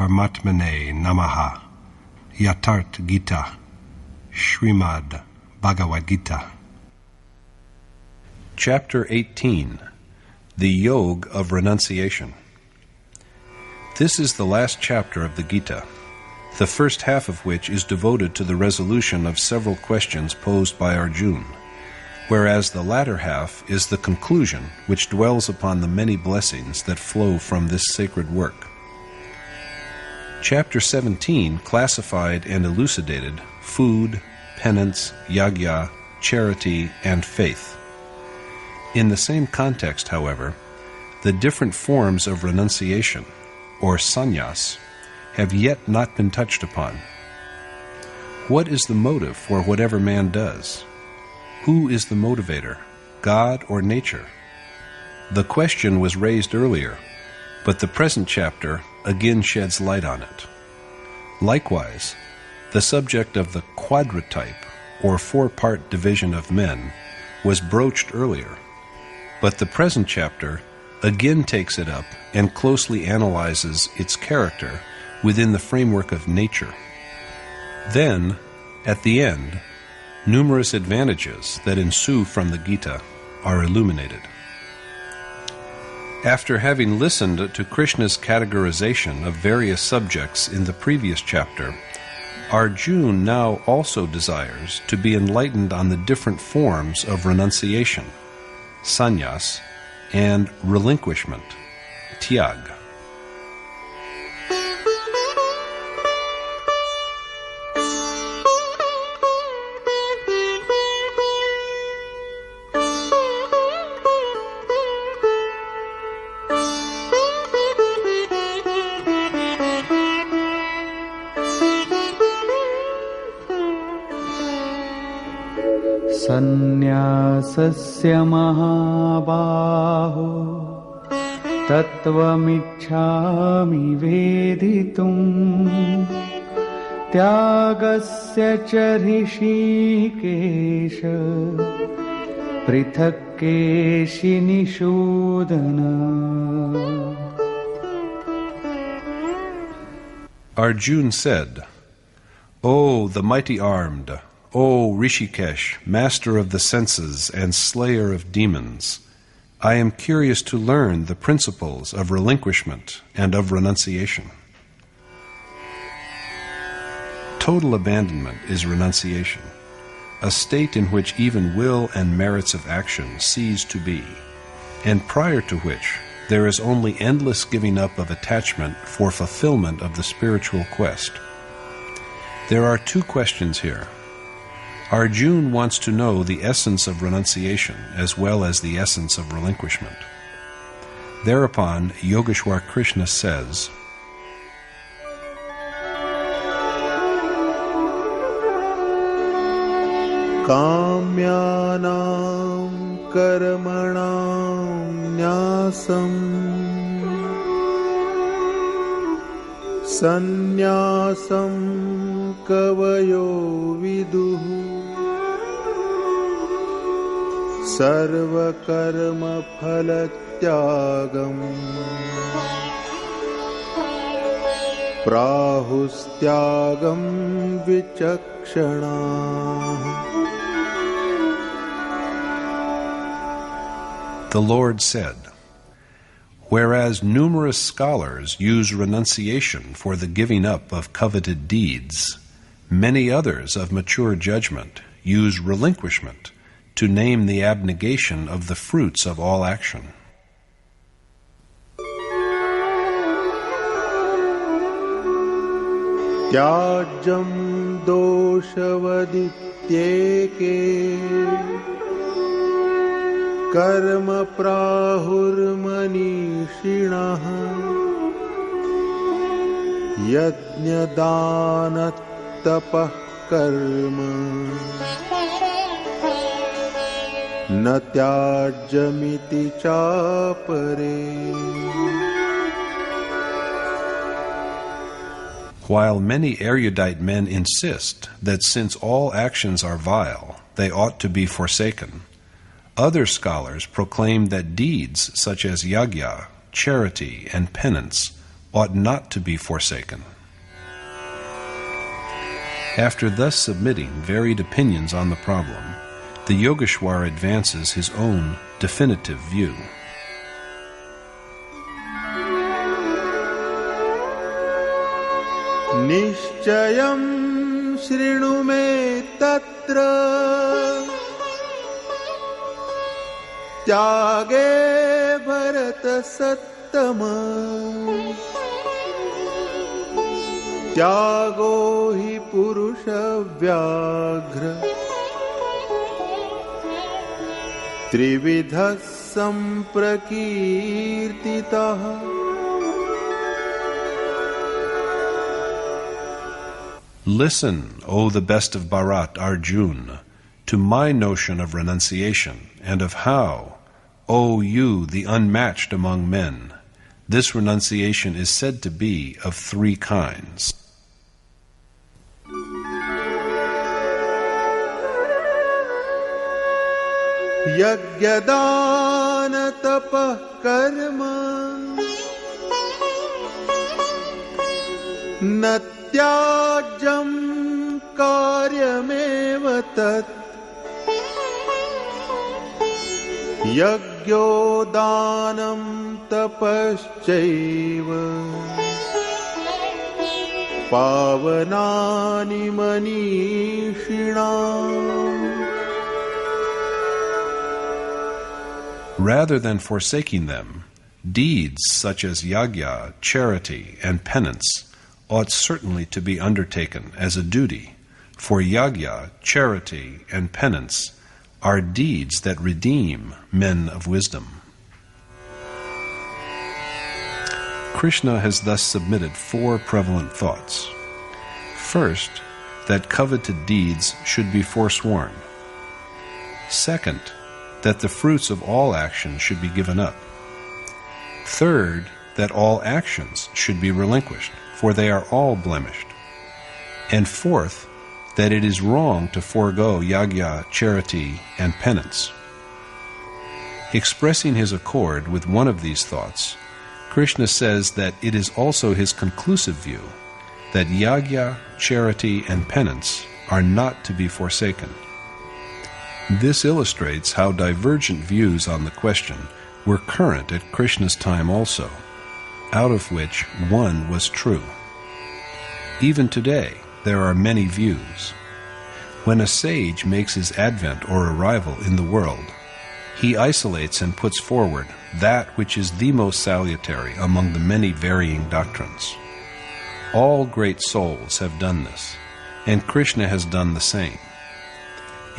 Paramatmane Namaha. Yatharth Geeta. Srimad Bhagavad Gita. Chapter 18. The Yog of Renunciation. This is the last chapter of the Gita, the first half of which is devoted to the resolution of several questions posed by Arjuna, whereas the latter half is the conclusion which dwells upon the many blessings that flow from this sacred work. Chapter 17 classified and elucidated food, penance, yagya, charity, and faith. In the same context, however, the different forms of renunciation, or sannyas, have yet not been touched upon. What is the motive for whatever man does? Who is the motivator, God or nature? The question was raised earlier, but the present chapter again sheds light on it. Likewise, the subject of the quadratype, or four-part division of men, was broached earlier, but the present chapter again takes it up and closely analyzes its character within the framework of nature. Then, at the end, numerous advantages that ensue from the Gita are illuminated. After having listened to Krishna's categorization of various subjects in the previous chapter, Arjuna now also desires to be enlightened on the different forms of renunciation, sannyas, and relinquishment, tyag. Sannyasasya mahabaho tattvamichhami veditum tyagasya cha hrishikesha prithakkeshi nishodhana. Arjuna said, O the mighty-armed, O Rishikesh, master of the senses and slayer of demons, I am curious to learn the principles of relinquishment and of renunciation. Total abandonment is renunciation, a state in which even will and merits of action cease to be, and prior to which there is only endless giving up of attachment for fulfillment of the spiritual quest. There are two questions here. Arjuna wants to know the essence of renunciation as well as the essence of relinquishment. Thereupon, Yogeshwar Krishna says, Kamyanam karmanam nyasam sannyasam kavayo viduhu sarva karma phalatyagam prahustyagam vichakshana. The Lord said, whereas numerous scholars use renunciation for the giving up of coveted deeds, many others of mature judgment use relinquishment to name the abnegation of the fruits of all action. Tyajam doshavadityeke karma prahurmanishinaha yajna dana tapah karma na tyajamiti chapare. While many erudite men insist that since all actions are vile, they ought to be forsaken, other scholars proclaim that deeds such as yagya, charity, and penance ought not to be forsaken. After thus submitting varied opinions on the problem, the Yogeshwar advances his own definitive view. निश्चयं शृणु मे तत्र त्यागे भरत सत्तम त्यागो हि पुरुष व्याघ्र त्रिविधः सम्प्रकीर्तितः. Listen, O the best of Bharat, Arjuna, to my notion of renunciation, and of how, O you, the unmatched among men, this renunciation is said to be of three kinds. यज्ञदान तपः कर्म न त्याज्यं कार्यमेव तत् यज्ञो दानं तपश्चैव पावनानि मनीषिणाम्. Rather than forsaking them, deeds such as yagya, charity, and penance ought certainly to be undertaken as a duty, for yagya, charity, and penance are deeds that redeem men of wisdom. Krishna has thus submitted four prevalent thoughts. First, that coveted deeds should be forsworn. Second, that the fruits of all actions should be given up. Third, that all actions should be relinquished, for they are all blemished. And fourth, that it is wrong to forego yagya, charity, and penance. Expressing his accord with one of these thoughts, Krishna says that it is also his conclusive view that yagya, charity, and penance are not to be forsaken. This illustrates how divergent views on the question were current at Krishna's time also, out of which one was true. Even today, there are many views. When a sage makes his advent or arrival in the world, he isolates and puts forward that which is the most salutary among the many varying doctrines. All great souls have done this, and Krishna has done the same.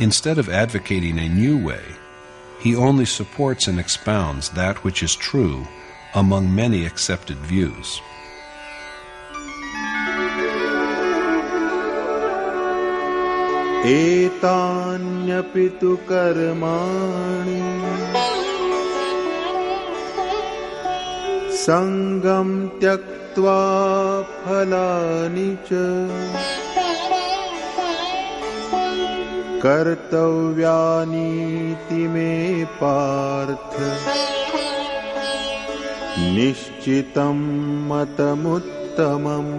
Instead of advocating a new way, he only supports and expounds that which is true among many accepted views. एतान्यपि तु कर्माणि संगं त्यक्त्वा फलानि च कर्तव्यानीति मे पार्थ निश्चितं मतमुत्तमम्.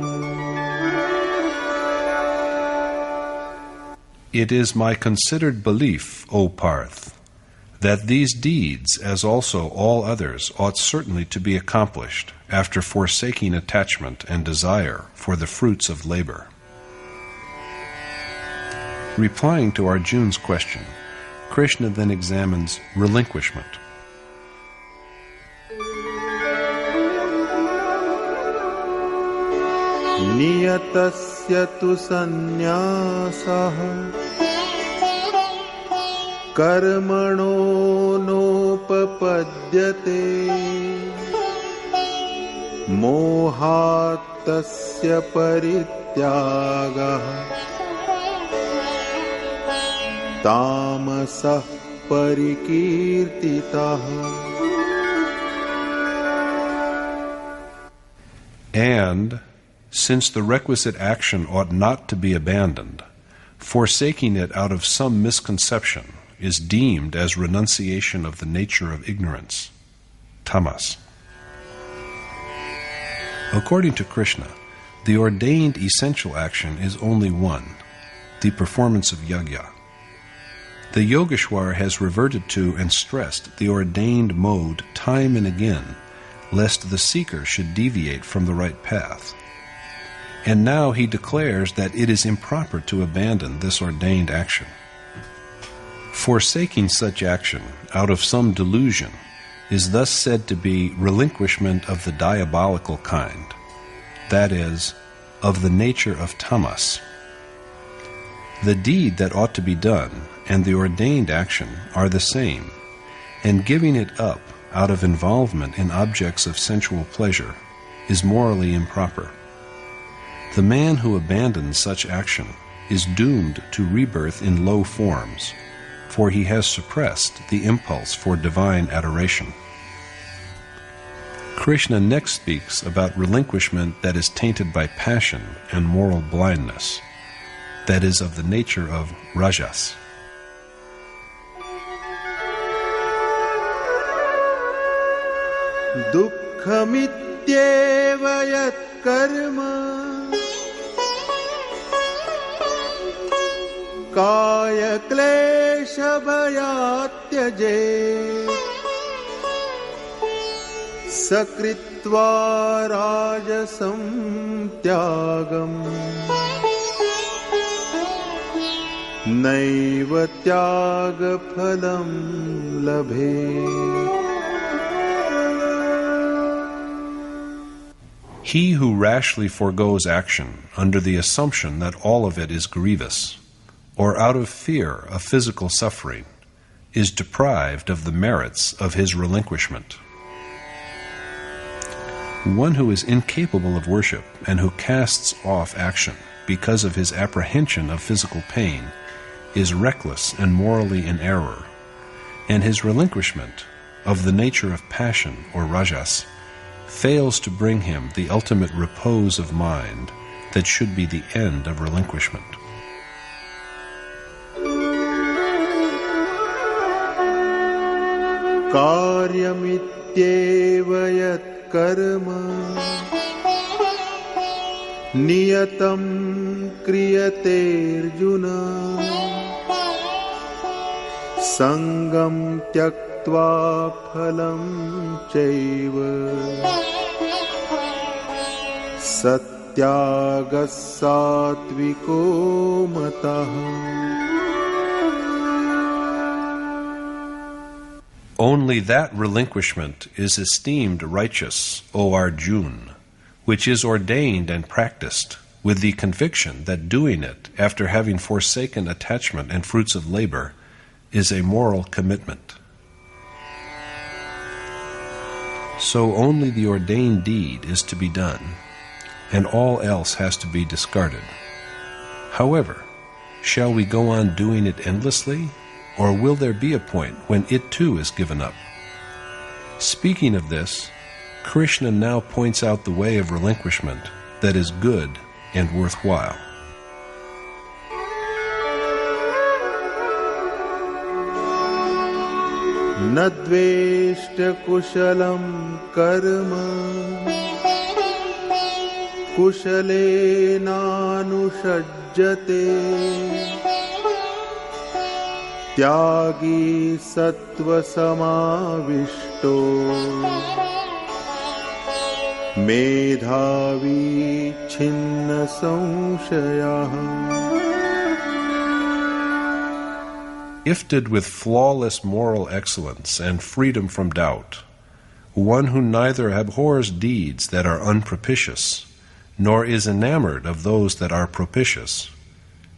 It is my considered belief, O Parth, that these deeds, as also all others, ought certainly to be accomplished after forsaking attachment and desire for the fruits of labor. Replying to Arjuna's question, Krishna then examines relinquishment. नियतस्य तु सन्न्यासः कर्मणो नोपपद्यते मोहात् तस्य परित्यागः तामसः परिकीर्तितः. And, since the requisite action ought not to be abandoned, forsaking it out of some misconception is deemed as renunciation of the nature of ignorance, tamas. According to Krishna, the ordained essential action is only one, the performance of yajna. The Yogeshwar has reverted to and stressed the ordained mode time and again, lest the seeker should deviate from the right path. And now he declares that it is improper to abandon this ordained action. Forsaking such action out of some delusion is thus said to be relinquishment of the diabolical kind, that is, of the nature of tamas. The deed that ought to be done and the ordained action are the same, and giving it up out of involvement in objects of sensual pleasure is morally improper. The man who abandons such action is doomed to rebirth in low forms, for he has suppressed the impulse for divine adoration. Krishna next speaks about relinquishment that is tainted by passion and moral blindness, that is of the nature of rajas. Dukkhamityeva yat karma kaya klesha bhayatyaje sakritva rajasam tyagam naiva tyaga phalam labhe. He who rashly forgoes action under the assumption that all of it is grievous, or out of fear of physical suffering, is deprived of the merits of his relinquishment. One who is incapable of worship and who casts off action because of his apprehension of physical pain is reckless and morally in error, and his relinquishment of the nature of passion or rajas fails to bring him the ultimate repose of mind that should be the end of relinquishment. Karyamityeva yat karma niyatam kriyate arjuna sangam tyaktva phalam chaiva satyagas satviko matah. Only that relinquishment is esteemed righteous, O Arjun, which is ordained and practiced with the conviction that doing it after having forsaken attachment and fruits of labor is a moral commitment. So only the ordained deed is to be done, and all else has to be discarded. However, shall we go on doing it endlessly, or will there be a point when it too is given up? Speaking of this, Krishna now points out the way of relinquishment that is good and worthwhile. Nadveshta kushalam karma kushalena anushajjate tyagi sattva samavishto medhavi chinna samshayah. Gifted with flawless moral excellence and freedom from doubt, one who neither abhors deeds that are unpropitious, nor is enamored of those that are propitious,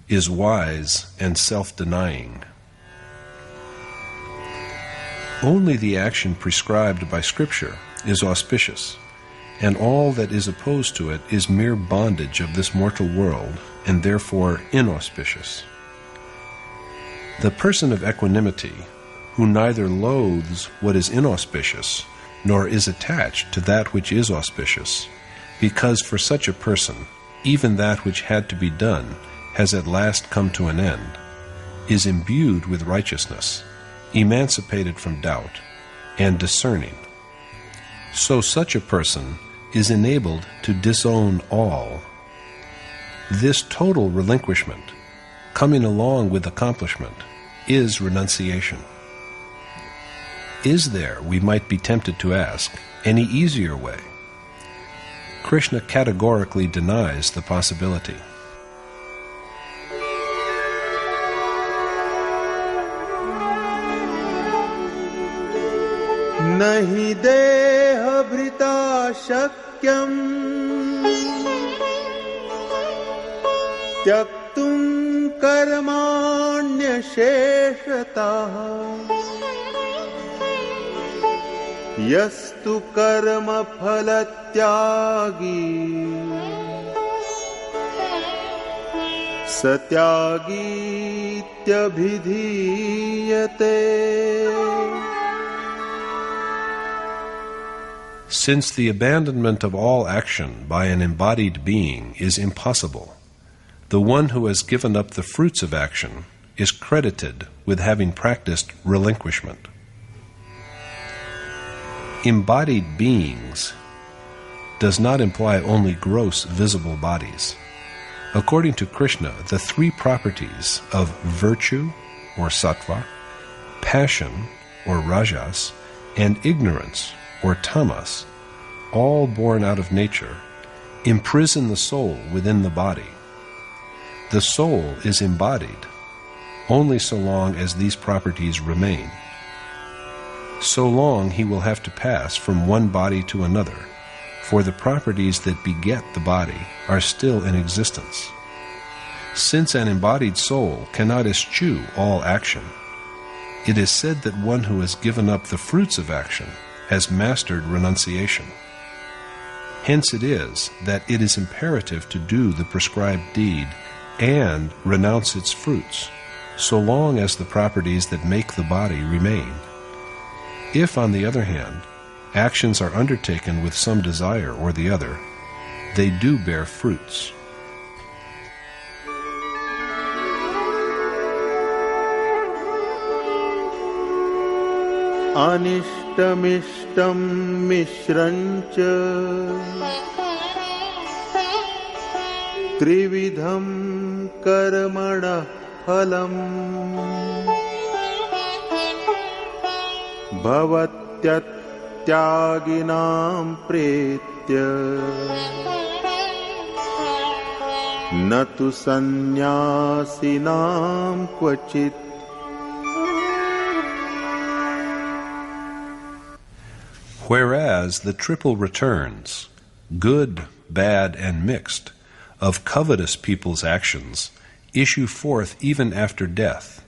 is wise and self-denying. Only the action prescribed by Scripture is auspicious, and all that is opposed to it is mere bondage of this mortal world, and therefore inauspicious. The person of equanimity, who neither loathes what is inauspicious, nor is attached to that which is auspicious, because for such a person, even that which had to be done has at last come to an end, is imbued with righteousness, emancipated from doubt, and discerning. So such a person is enabled to disown all. This total relinquishment, coming along with accomplishment, is renunciation. Is there, we might be tempted to ask, any easier way? Krishna categorically denies the possibility. Nahi deha bhrita shakyam tyaktum karmanya sheshatah yastu karma phalatyagi satyagityavidhiyate. Since the abandonment of all action by an embodied being is impossible, the one who has given up the fruits of action is credited with having practiced relinquishment. Embodied beings does not imply only gross visible bodies. According to Krishna, the three properties of virtue, or sattva, passion, or rajas, and ignorance, or tamas, all born out of nature, imprison the soul within the body. The soul is embodied only so long as these properties remain. So long he will have to pass from one body to another, for the properties that beget the body are still in existence. Since an embodied soul cannot eschew all action, it is said that one who has given up the fruits of action has mastered renunciation. Hence it is that it is imperative to do the prescribed deed and renounce its fruits, so long as the properties that make the body remain. If, on the other hand, actions are undertaken with some desire or the other, they do bear fruits. Anishtamishtam mishrancha trividham karmana phalam bhavatyattyaginam pretya natu sannyasinam kvachit. Whereas the triple returns, good, bad, and mixed, of covetous people's actions issue forth even after death,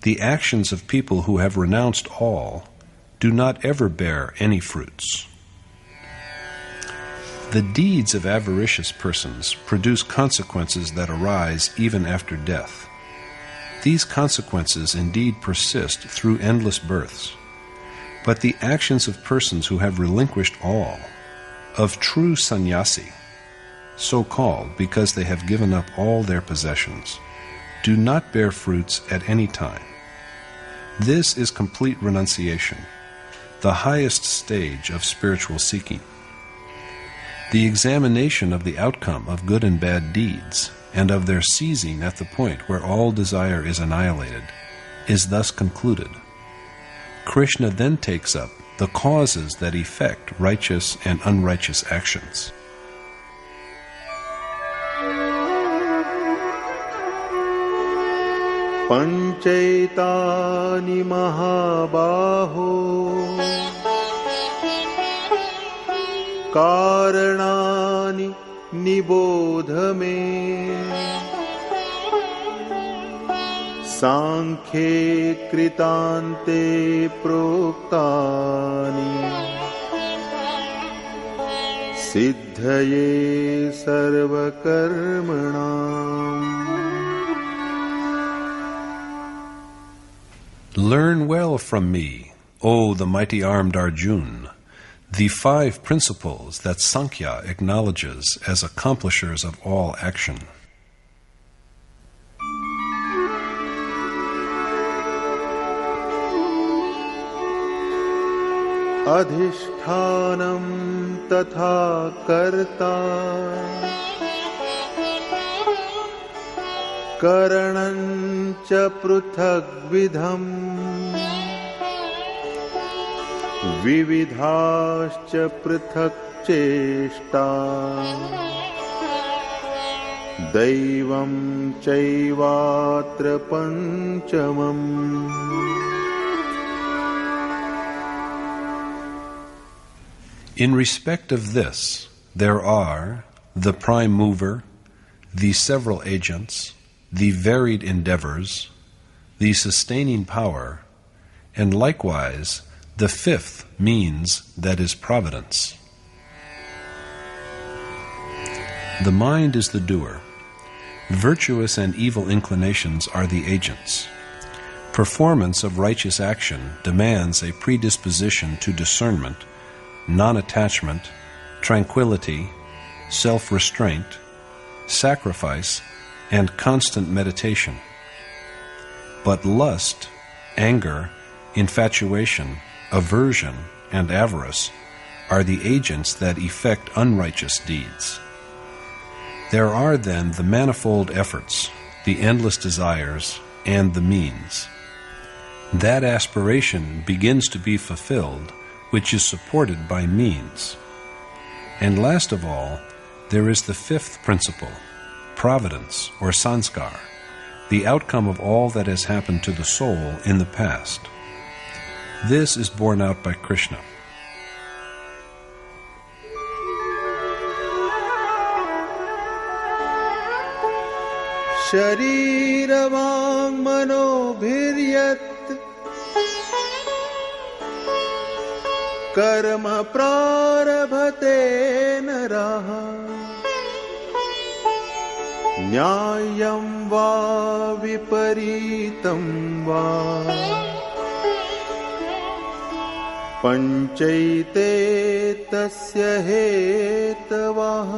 the actions of people who have renounced all do not ever bear any fruits. The deeds of avaricious persons produce consequences that arise even after death. These consequences indeed persist through endless births. But the actions of persons who have relinquished all, of true sannyasi, so called because they have given up all their possessions, do not bear fruits at any time. This is complete renunciation, the highest stage of spiritual seeking. The examination of the outcome of good and bad deeds, and of their ceasing at the point where all desire is annihilated, is thus concluded. Krishna then takes up the causes that effect righteous and unrighteous actions. Panchaitani mahabaho karanani nibodhame Sankhye kritante proktani siddhaye sarva karmanam. Learn well from me, O the mighty-armed Arjun, the 5 principles that Sankhya acknowledges as accomplishers of all action. अधिष्ठानं तथा कर्ता करणं च पृथग्विधम् विविधाश्च पृथक् चेष्टा दैवं चैवात्र पञ्चमम्. In respect of this, there are the prime mover, the several agents, the varied endeavors, the sustaining power, and likewise the fifth means, that is providence. The mind is the doer. Virtuous and evil inclinations are the agents. Performance of righteous action demands a predisposition to discernment, non-attachment, tranquility, self-restraint, sacrifice, and constant meditation. But lust, anger, infatuation, aversion, and avarice are the agents that effect unrighteous deeds. There are then the manifold efforts, the endless desires, and the means. That aspiration begins to be fulfilled which is supported by means. And last of all, there is the fifth principle, providence or sanskar, the outcome of all that has happened to the soul in the past. This is borne out by Krishna. शरीरवाङ् मनोभिर्यत् कर्म प्रारभते नरः न्यायं वा विपरीतं वा पञ्चैते तस्य हेतवः.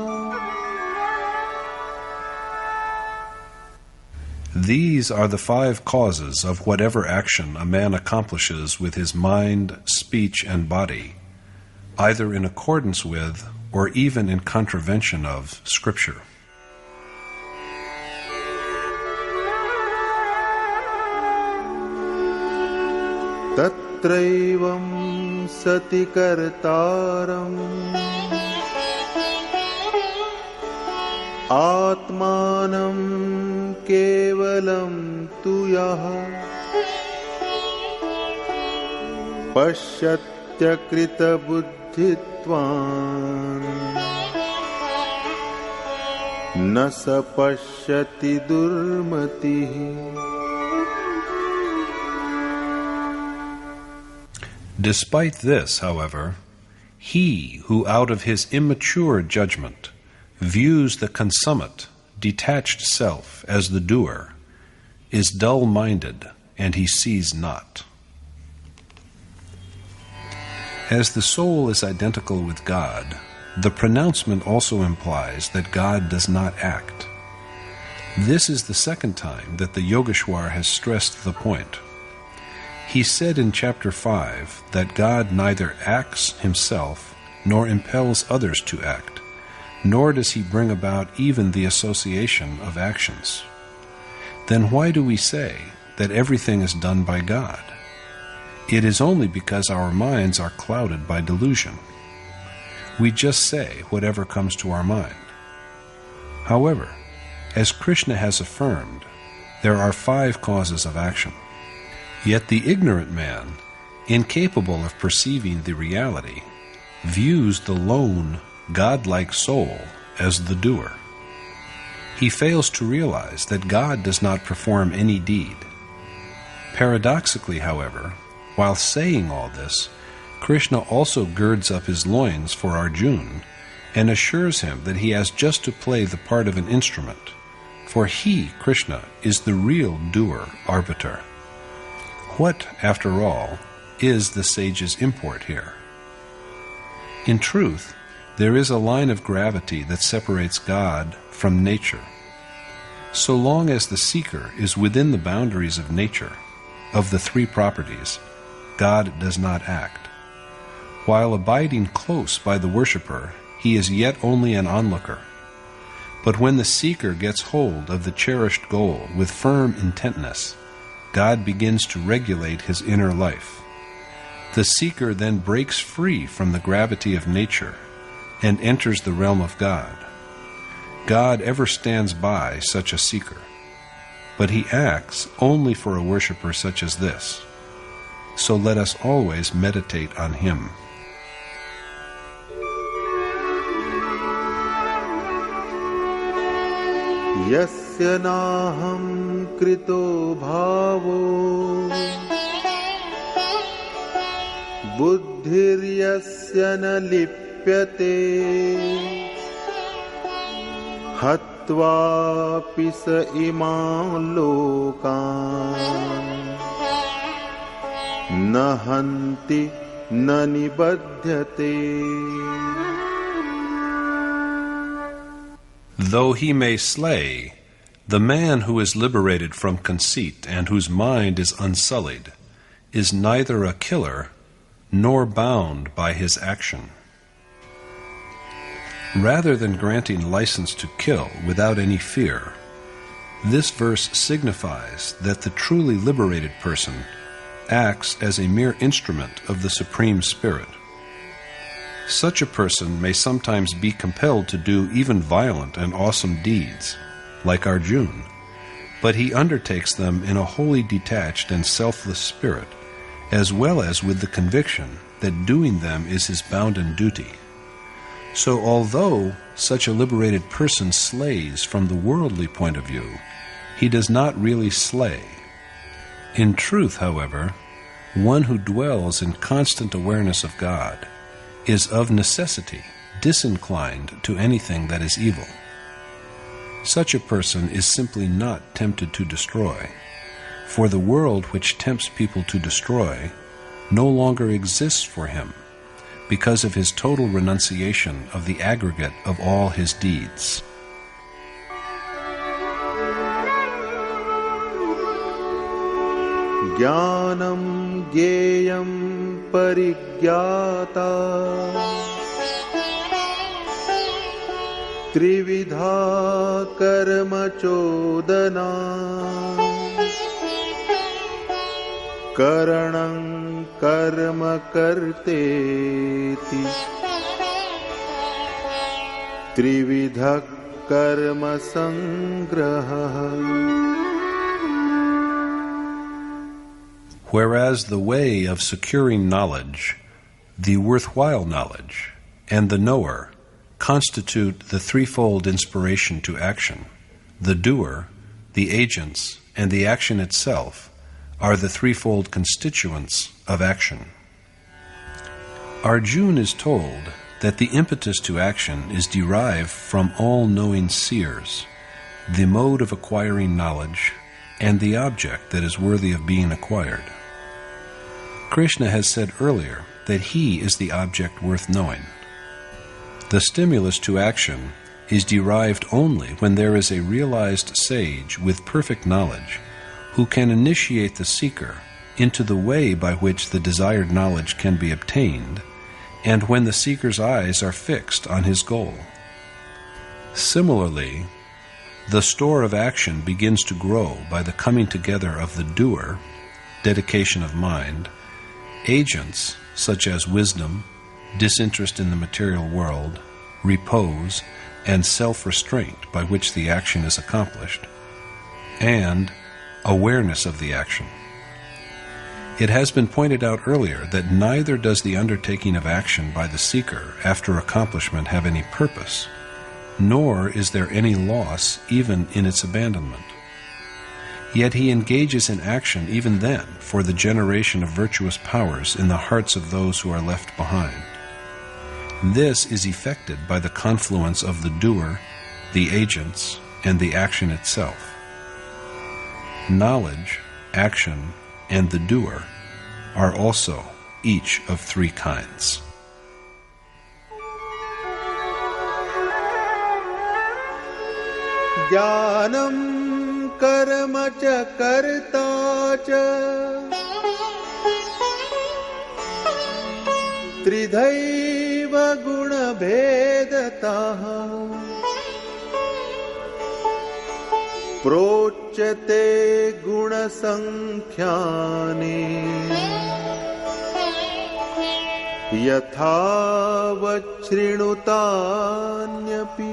These are the five causes of whatever action a man accomplishes with his mind, speech, and body, either in accordance with or even in contravention of Scripture. Tatraivam sati kartaram Atmanam kevalam tu yaha Pashyatya krita buddhitvan Nasa pashyati durmatihi. Despite this, however, he who out of his immature judgment views the consummate, detached self as the doer, is dull-minded, and he sees not. As the soul is identical with God, the pronouncement also implies that God does not act. This is the second time that the Yogeshwar has stressed the point. He said in chapter 5 that God neither acts himself nor impels others to act, nor does he bring about even the association of actions. Then why do we say that everything is done by God? It is only because our minds are clouded by delusion. We just say whatever comes to our mind. However, as Krishna has affirmed, there are 5 causes of action. Yet the ignorant man, incapable of perceiving the reality, views the lone, godlike soul as the doer. He fails to realize that God does not perform any deed. Paradoxically, however, while saying all this, Krishna also girds up his loins for Arjuna and assures him that he has just to play the part of an instrument, for he, Krishna, is the real doer, arbiter. What, after all, is the sage's import here? In truth, there is a line of gravity that separates God from nature. So long as the seeker is within the boundaries of nature, of the 3 properties, God does not act. While abiding close by the worshipper, he is yet only an onlooker. But when the seeker gets hold of the cherished goal with firm intentness, God begins to regulate his inner life. The seeker then breaks free from the gravity of nature and enters the realm of God. God ever stands by such a seeker, but he acts only for a worshipper such as this. So let us always meditate on him. यस्य नाहं कृतो भावो बुद्धिर्यस्य न लिप्यते हत्वापि स इमान् लोकान् न हन्ति न निबध्यते. Though he may slay, the man who is liberated from conceit and whose mind is unsullied is neither a killer nor bound by his action. Rather than granting license to kill without any fear, this verse signifies that the truly liberated person acts as a mere instrument of the Supreme Spirit. Such a person may sometimes be compelled to do even violent and awesome deeds, like Arjuna, but he undertakes them in a wholly detached and selfless spirit, as well as with the conviction that doing them is his bounden duty. So although such a liberated person slays from the worldly point of view, he does not really slay. In truth, however, one who dwells in constant awareness of God is of necessity disinclined to anything that is evil. Such a person is simply not tempted to destroy, for the world which tempts people to destroy no longer exists for him because of his total renunciation of the aggregate of all his deeds. Jnanam gyeyam parigyata trividha karma chodana karanam karma karteti trividha karma sangraha. Whereas the way of securing knowledge, the worthwhile knowledge, and the knower constitute the threefold inspiration to action, the doer, the agents, and the action itself are the threefold constituents of action. Arjuna is told that the impetus to action is derived from all-knowing seers, the mode of acquiring knowledge, and the object that is worthy of being acquired. Krishna has said earlier that he is the object worth knowing. The stimulus to action is derived only when there is a realized sage with perfect knowledge who can initiate the seeker into the way by which the desired knowledge can be obtained, and when the seeker's eyes are fixed on his goal. Similarly, the store of action begins to grow by the coming together of the doer, dedication of mind, agents such as wisdom, disinterest in the material world, repose, and self-restraint by which the action is accomplished, and awareness of the action. It has been pointed out earlier that neither does the undertaking of action by the seeker after accomplishment have any purpose, nor is there any loss even in its abandonment. Yet he engages in action even then for the generation of virtuous powers in the hearts of those who are left behind. This is effected by the confluence of the doer, the agents, and the action itself. Knowledge, action, and the doer are also each of three kinds. Jnanam karma cha karta cha त्रिधैव गुणभेदतः प्रोच्यते गुणसंख्याने यथावच्छृणुतान्यपि.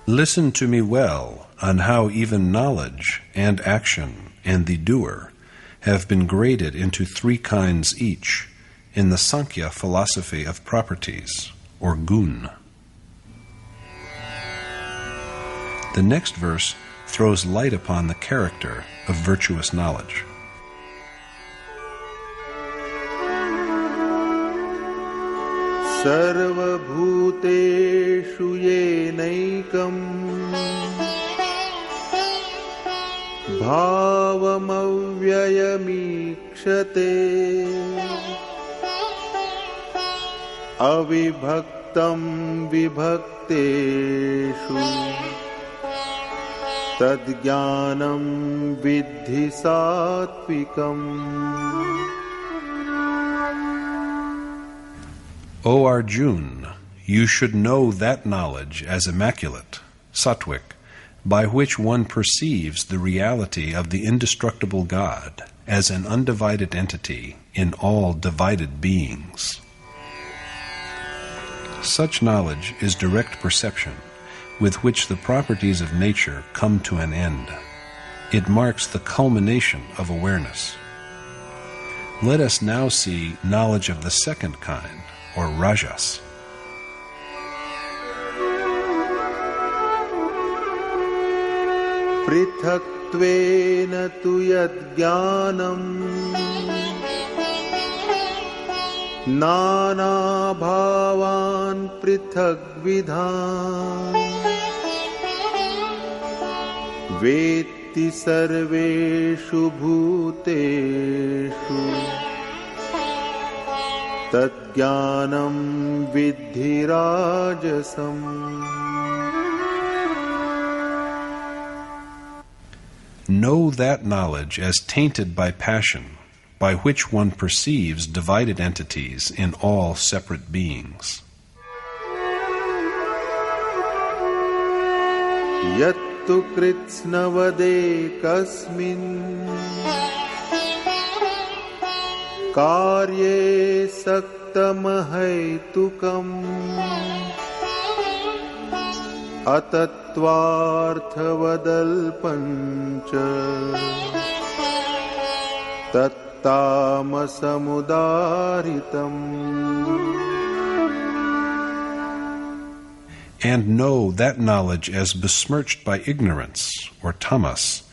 Listen to me well on how even knowledge and action and the doer have been graded into three kinds each in the Sankhya philosophy of properties, or gun. The next verse throws light upon the character of virtuous knowledge. सर्वभूतेषु येनैकम् भावमव्ययमीक्षते अविभक्तं विभक्तेषु तद्ज्ञानं विद्धि सात्विकम्. O Arjuna, you should know that knowledge as immaculate, sattvic, by which one perceives the reality of the indestructible God as an undivided entity in all divided beings. Such knowledge is direct perception, with which the properties of nature come to an end. It marks the culmination of awareness. Let us now see knowledge of the second kind, or rajas. पृथक्त्वेन तु यद्ज्ञानम् नानाभावान् पृथग्विधान् वेत्ति सर्वेषु भूतेषु तद्ज्ञानं विद्धि राजसम्. Know that knowledge as tainted by passion, by which one perceives divided entities in all separate beings. Yattu kritsnavadekasmin कार्ये सक्तमहैतुकम् अतत्त्वार्थवदल्पञ्च तत्तामसमुदारितम्. And know that knowledge as besmirched by ignorance, or tamas,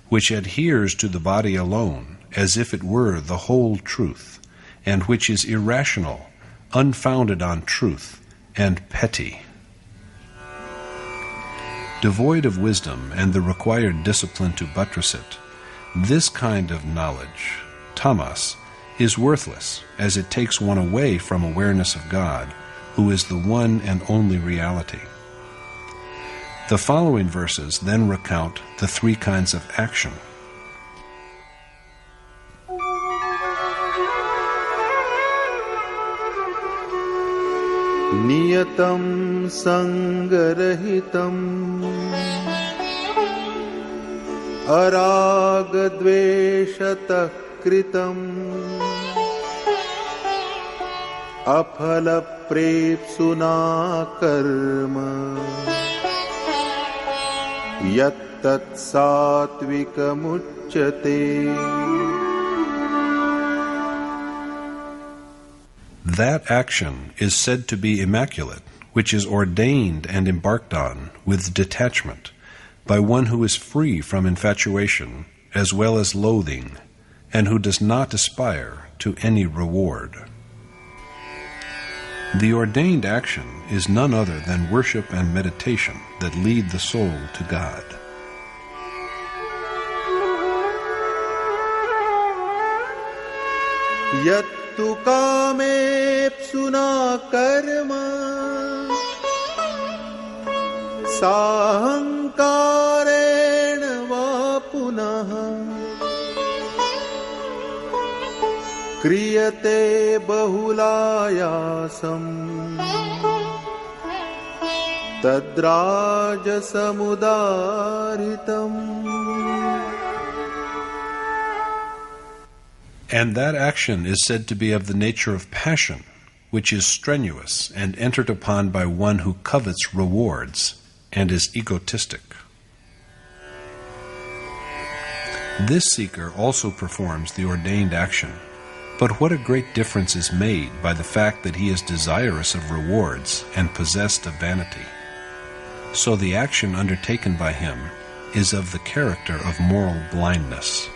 which adheres to the body alone, as if it were the whole truth, and which is irrational, unfounded on truth, and petty. Devoid of wisdom and the required discipline to buttress it, this kind of knowledge, tamas, is worthless, as it takes one away from awareness of God, who is the one and only reality. The following verses then recount the three kinds of action. नियतं संगरहितम् अरागद्वेषतः कृतम् अफलप्रेप्सुना कर्म यत्तत् सात्विकमुच्यते. That action is said to be immaculate, which is ordained and embarked on with detachment by one who is free from infatuation as well as loathing, and who does not aspire to any reward. The ordained action is none other than worship and meditation that lead the soul to God. यत्तु कामेप्सुना कर्म साहंकारेण वा पुनः क्रियते बहुलायासम् तद्राजसमुदारितम्. And that action is said to be of the nature of passion, which is strenuous and entered upon by one who covets rewards and is egotistic. This seeker also performs the ordained action, but what a great difference is made by the fact that he is desirous of rewards and possessed of vanity. So the action undertaken by him is of the character of moral blindness.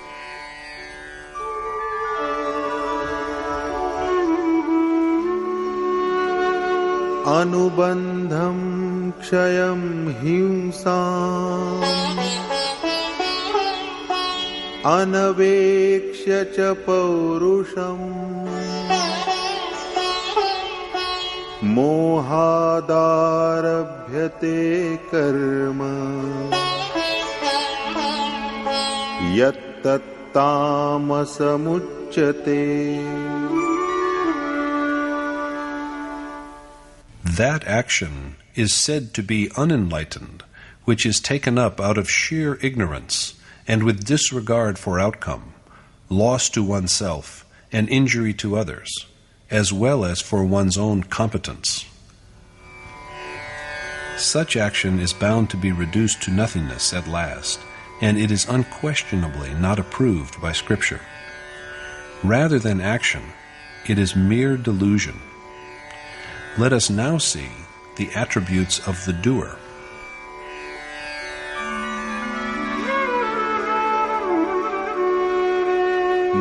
Anubandham kshayam himsam anavekshya cha paurusham mohadarabhyate karma yattattamasamuchyate. That action is said to be unenlightened, which is taken up out of sheer ignorance and with disregard for outcome, loss to oneself and injury to others, as well as for one's own competence. Such action is bound to be reduced to nothingness at last, and it is unquestionably not approved by Scripture. Rather than action, it is mere delusion. Let us now see the attributes of the doer.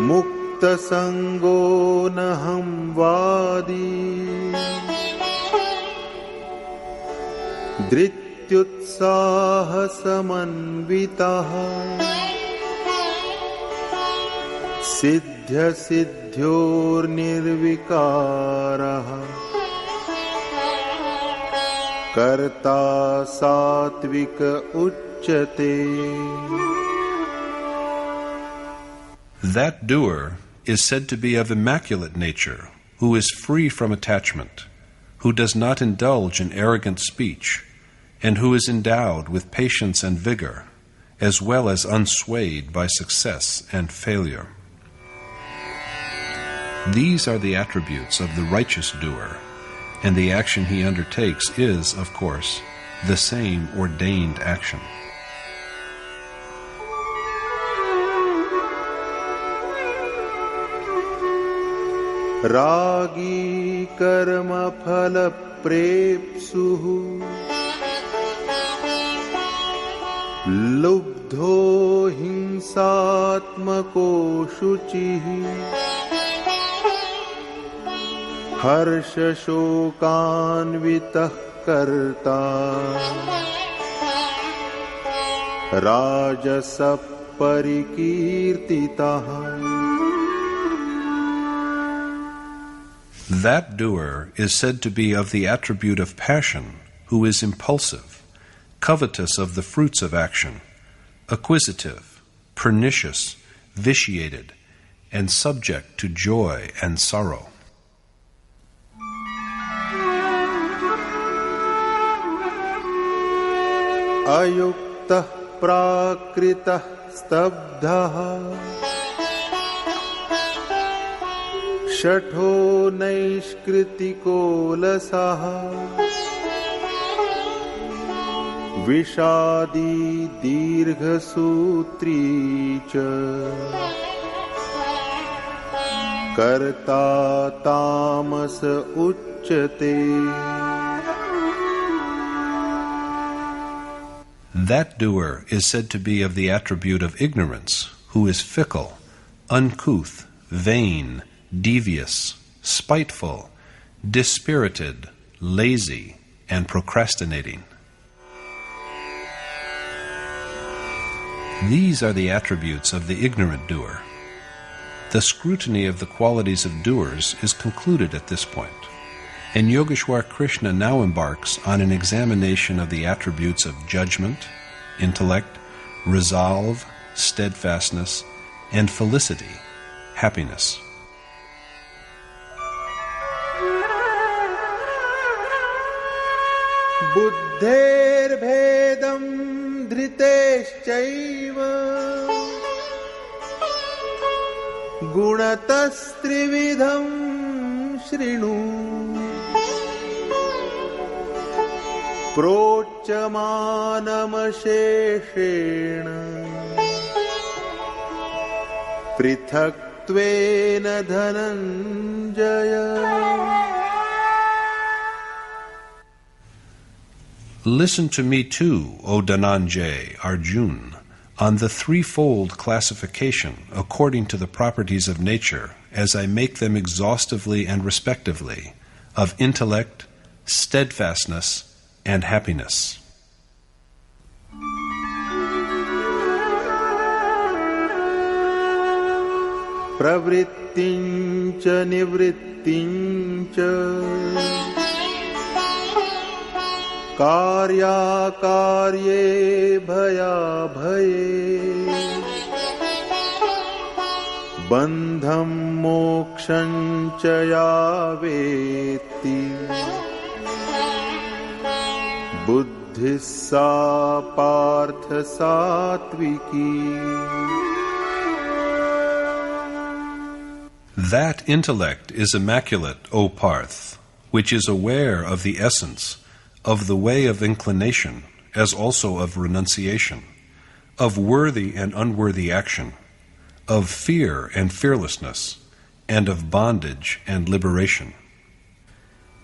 Mukta sango naham vadi dhrityutsaha samanvitaha siddhya siddhyor nirvikaraha karta satvika uchyate. That doer is said to be of immaculate nature, who is free from attachment, who does not indulge in arrogant speech, and who is endowed with patience and vigor, as well as unswayed by success and failure. These are the attributes of the righteous doer, and the action he undertakes is, of course, the same ordained action. Ragi karma phala prepsuhu lubdho hingsatmako shuchihi harsha shokanvitah karta rajasa parikirtitah. That doer is said to be of the attribute of passion, who is impulsive, covetous of the fruits of action, acquisitive, pernicious, vitiated, and subject to joy and sorrow. Ayuktah prakritah stabdhaha Shatho naishkritiko lasaha Vishadi dirgha sutri cha Karta tamas uchyate. That doer is said to be of the attribute of ignorance, who is fickle, uncouth, vain, devious, spiteful, dispirited, lazy, and procrastinating. These are the attributes of the ignorant doer. The scrutiny of the qualities of doers is concluded at this point, and Yogeshwar Krishna now embarks on an examination of the attributes of judgment, intellect, resolve, steadfastness, and felicity, happiness. अयुक्तः प्राकृतः स्तब्धः शठो नैष्कृतिको लसः विषादी दीर्घसूत्री च कर्ता तामस उच्यते. That बुद्धेर्भेदं धृतेश्चैव गुणतस्त्रिविधं शृणु प्रोच्यमानमशेषेण पृथक्त्वेन Dhananjay. Listen to me too, O Dhananjay, Arjun, on the threefold classification according to the properties of nature, as I make them exhaustively and respectively, of intellect, steadfastness, and happiness. प्रवृत्तिं च निवृत्तिं च कार्याकार्ये भयाभये बन्धं मोक्षं च या वेत्ति बुद्धिः सा पार्थ सात्विकी. That intellect is immaculate, O Parth, which is aware of the essence, of the way of inclination, as also of renunciation, of worthy and unworthy action, of fear and fearlessness, and of bondage and liberation.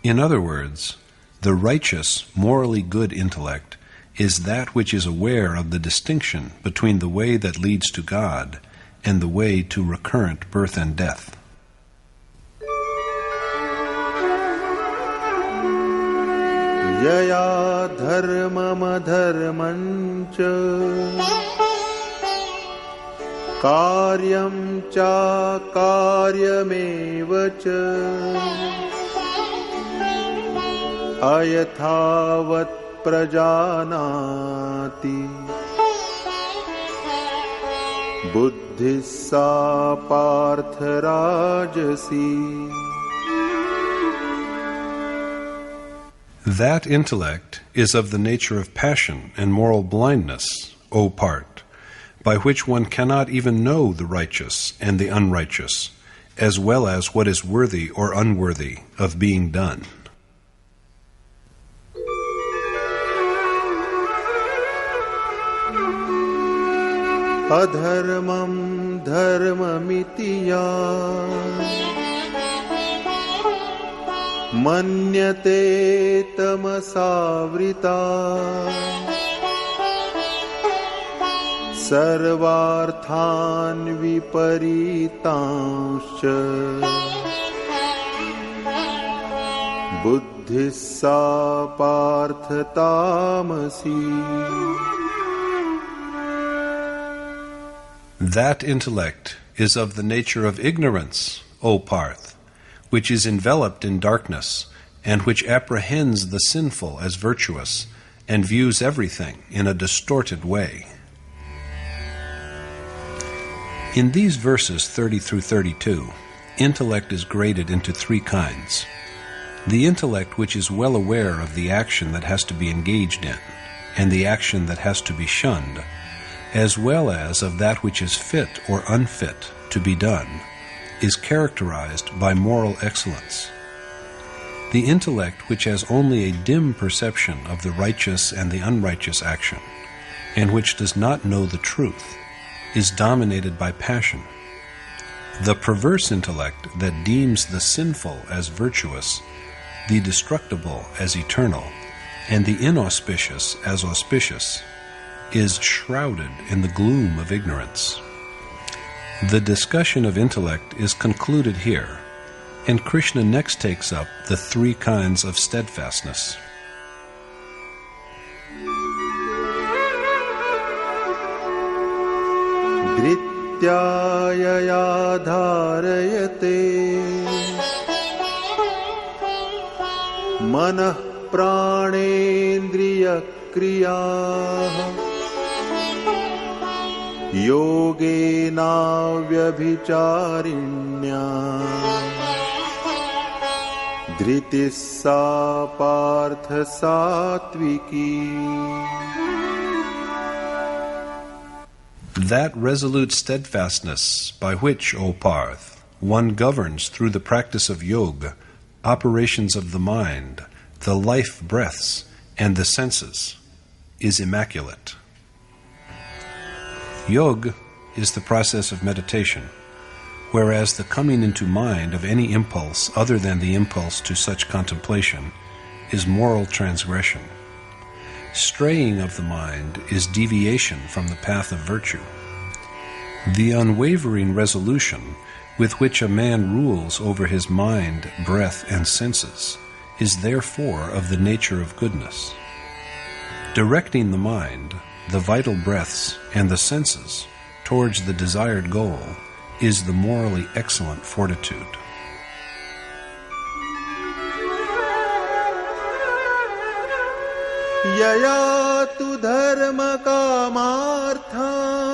In other words, the righteous, morally good intellect is that which is aware of the distinction between the way that leads to God and the way to recurrent birth and death. यया धर्ममधर्मं च कार्यं चाकार्यमेव च अयथावत् प्रजानाति बुद्धिः सा पार्थ राजसी. That intellect is of the nature of passion and moral blindness, O Part, by which one cannot even know the righteous and the unrighteous, as well as what is worthy or unworthy of being done. Adharmam dharmamiti ya manyate tamasavrita sarvarthan viparitanṣa buddhissa partha tamasi. That intellect is of the nature of ignorance, O Parth, which is enveloped in darkness, and which apprehends the sinful as virtuous, and views everything in a distorted way. In these verses 30 through 32, intellect is graded into three kinds. The intellect which is well aware of the action that has to be engaged in, and the action that has to be shunned, as well as of that which is fit or unfit to be done, is characterized by moral excellence. The intellect which has only a dim perception of the righteous and the unrighteous action, and which does not know the truth, is dominated by passion. The perverse intellect that deems the sinful as virtuous, the destructible as eternal, and the inauspicious as auspicious, is shrouded in the gloom of ignorance. The discussion of intellect is concluded here, and Krishna next takes up the three kinds of steadfastness. Dhrityaya dharayate manah pranendriya kriyaha yogena vyabhicharinya धृतिः सा पार्थ सात्विकी. That resolute steadfastness by which, O Parth, one governs through the practice of yoga, operations of the mind, the life breaths, and the senses, is immaculate. Yoga is the process of meditation, whereas the coming into mind of any impulse other than the impulse to such contemplation is moral transgression. Straying of the mind is deviation from the path of virtue. The unwavering resolution with which a man rules over his mind, breath, and senses is therefore of the nature of goodness. Directing the mind, the vital breaths, and the senses towards the desired goal is the morally excellent fortitude. यया तु धर्म कामार्थान्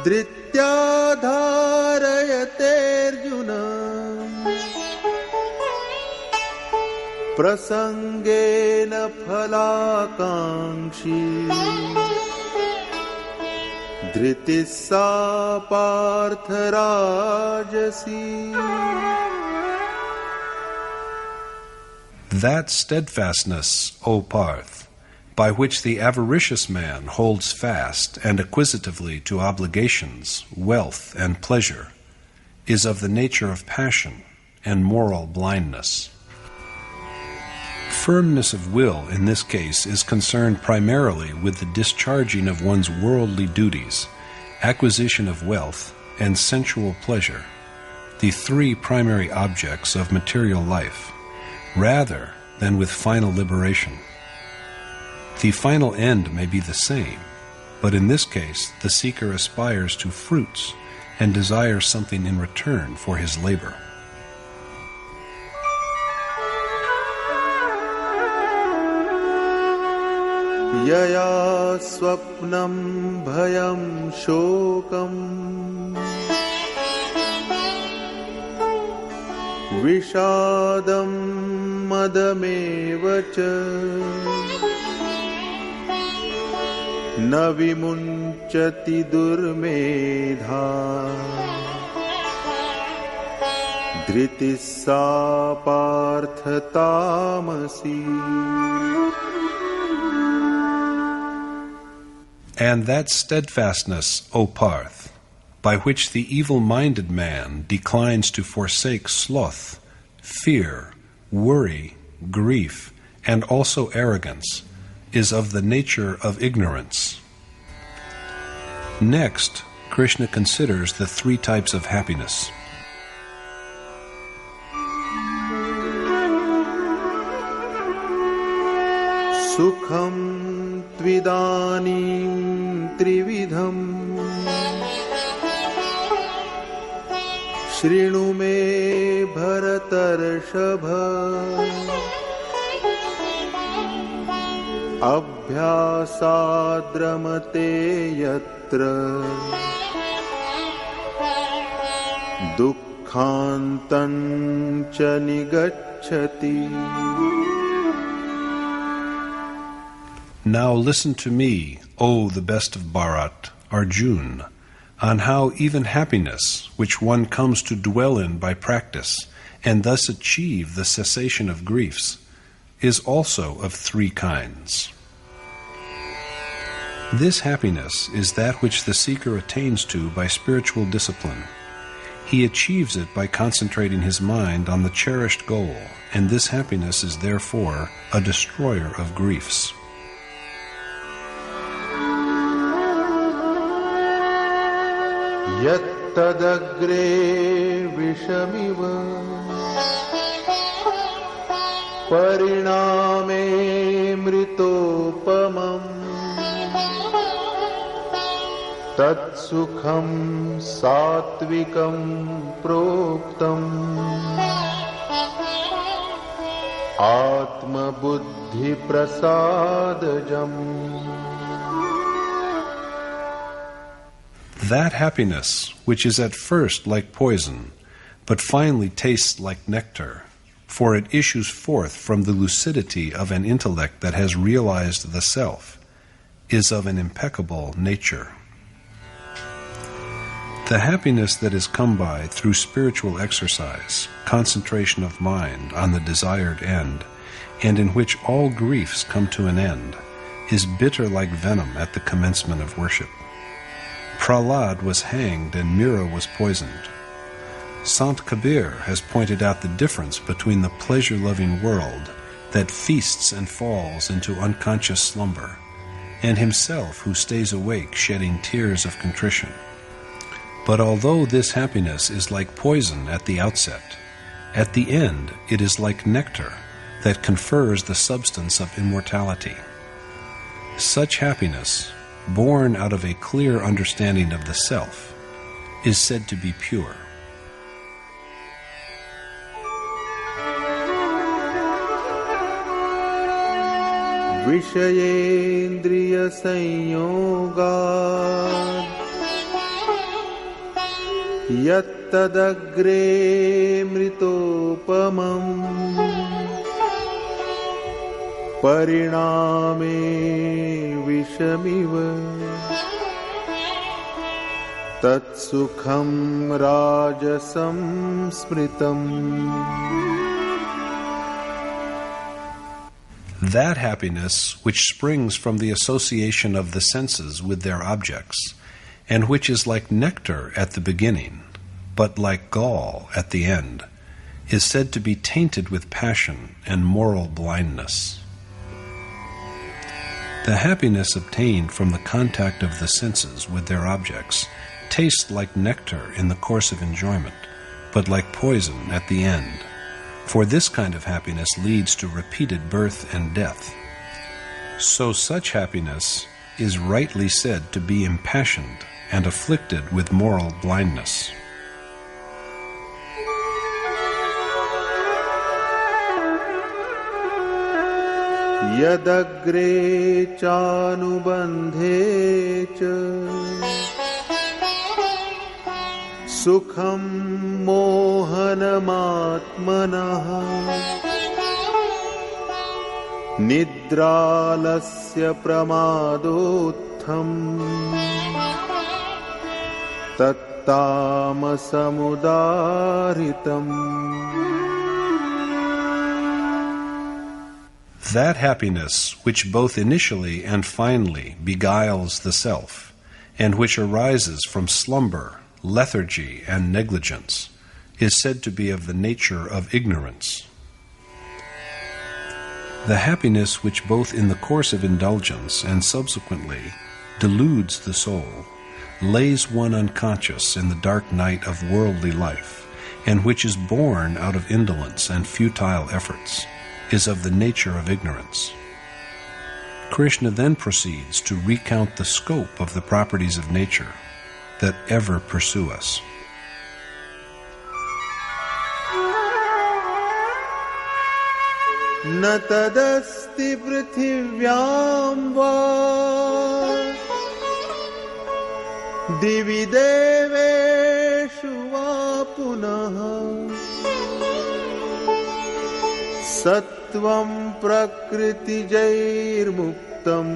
धृत्या धारयतेऽर्जुन प्रसंगेन फलाकांक्षी धृतिः सा पार्थ राजसी. That steadfastness, O Parth, by which the avaricious man holds fast and acquisitively to obligations, wealth, and pleasure, is of the nature of passion and moral blindness. Firmness of will in this case is concerned primarily with the discharging of one's worldly duties, acquisition of wealth, and sensual pleasure, the three primary objects of material life, rather than with final liberation. The final end may be the same, but in this case the seeker aspires to fruits and desires something in return for his labor. यया स्वप्नं भयं शोकम् विषादं मदमेव च न विमुञ्चति दुर्मेधा धृतिः सा पार्थ तामसी. And that steadfastness, O Parth, by which the evil-minded man declines to forsake sloth, fear, worry, grief, and also arrogance, is of the nature of ignorance. Next, Krishna considers the three types of happiness. सुखं त्विदानीं त्रिविधम् शृणु मे भरतर्षभ अभ्यासाद्रमते यत्र दुःखान्तं च निगच्छति. Now listen to me, O the best of Bharat, Arjuna, on how even happiness, which one comes to dwell in by practice, and thus achieve the cessation of griefs, is also of three kinds. This happiness is that which the seeker attains to by spiritual discipline. He achieves it by concentrating his mind on the cherished goal, and this happiness is therefore a destroyer of griefs. यत्तदग्रे विषमिव परिणामे मृतोपमम् तत्सुखं सात्विकं प्रोक्तम् आत्मबुद्धिप्रसादजम्. That happiness, which is at first like poison, but finally tastes like nectar, for it issues forth from the lucidity of an intellect that has realized the self, is of an impeccable nature. The happiness that is come by through spiritual exercise, concentration of mind on the desired end, and in which all griefs come to an end, is bitter like venom at the commencement of worship. Prahlad was hanged and Mira was poisoned. Sant Kabir has pointed out the difference between the pleasure-loving world that feasts and falls into unconscious slumber, and himself who stays awake shedding tears of contrition. But although this happiness is like poison at the outset, at the end it is like nectar that confers the substance of immortality. Such happiness, born out of a clear understanding of the self, is said to be pure. Vishayendriya Sanyoga Yattadagre Mritopamam Pariname Vishamiva Tatsukham Rajasam Smritam. That happiness which springs from the association of the senses with their objects, and which is like nectar at the beginning, but like gall at the end, is said to be tainted with passion and moral blindness. The happiness obtained from the contact of the senses with their objects tastes like nectar in the course of enjoyment, but like poison at the end, for this kind of happiness leads to repeated birth and death. So such happiness is rightly said to be impassioned and afflicted with moral blindness. Yadagre chanubandhe cha Sukham mohanamatmanaha Nidralasya pramadotham Tattamasamudaritam. That happiness which both initially and finally beguiles the self, and which arises from slumber, lethargy, and negligence, is said to be of the nature of ignorance. The happiness which both in the course of indulgence and subsequently deludes the soul, lays one unconscious in the dark night of worldly life, and which is born out of indolence and futile efforts, is of the nature of ignorance. Krishna then proceeds to recount the scope of the properties of nature that ever pursue us. Na tadasti prithivyam va divi deveshu va punaha sattvam prakriti jair muktam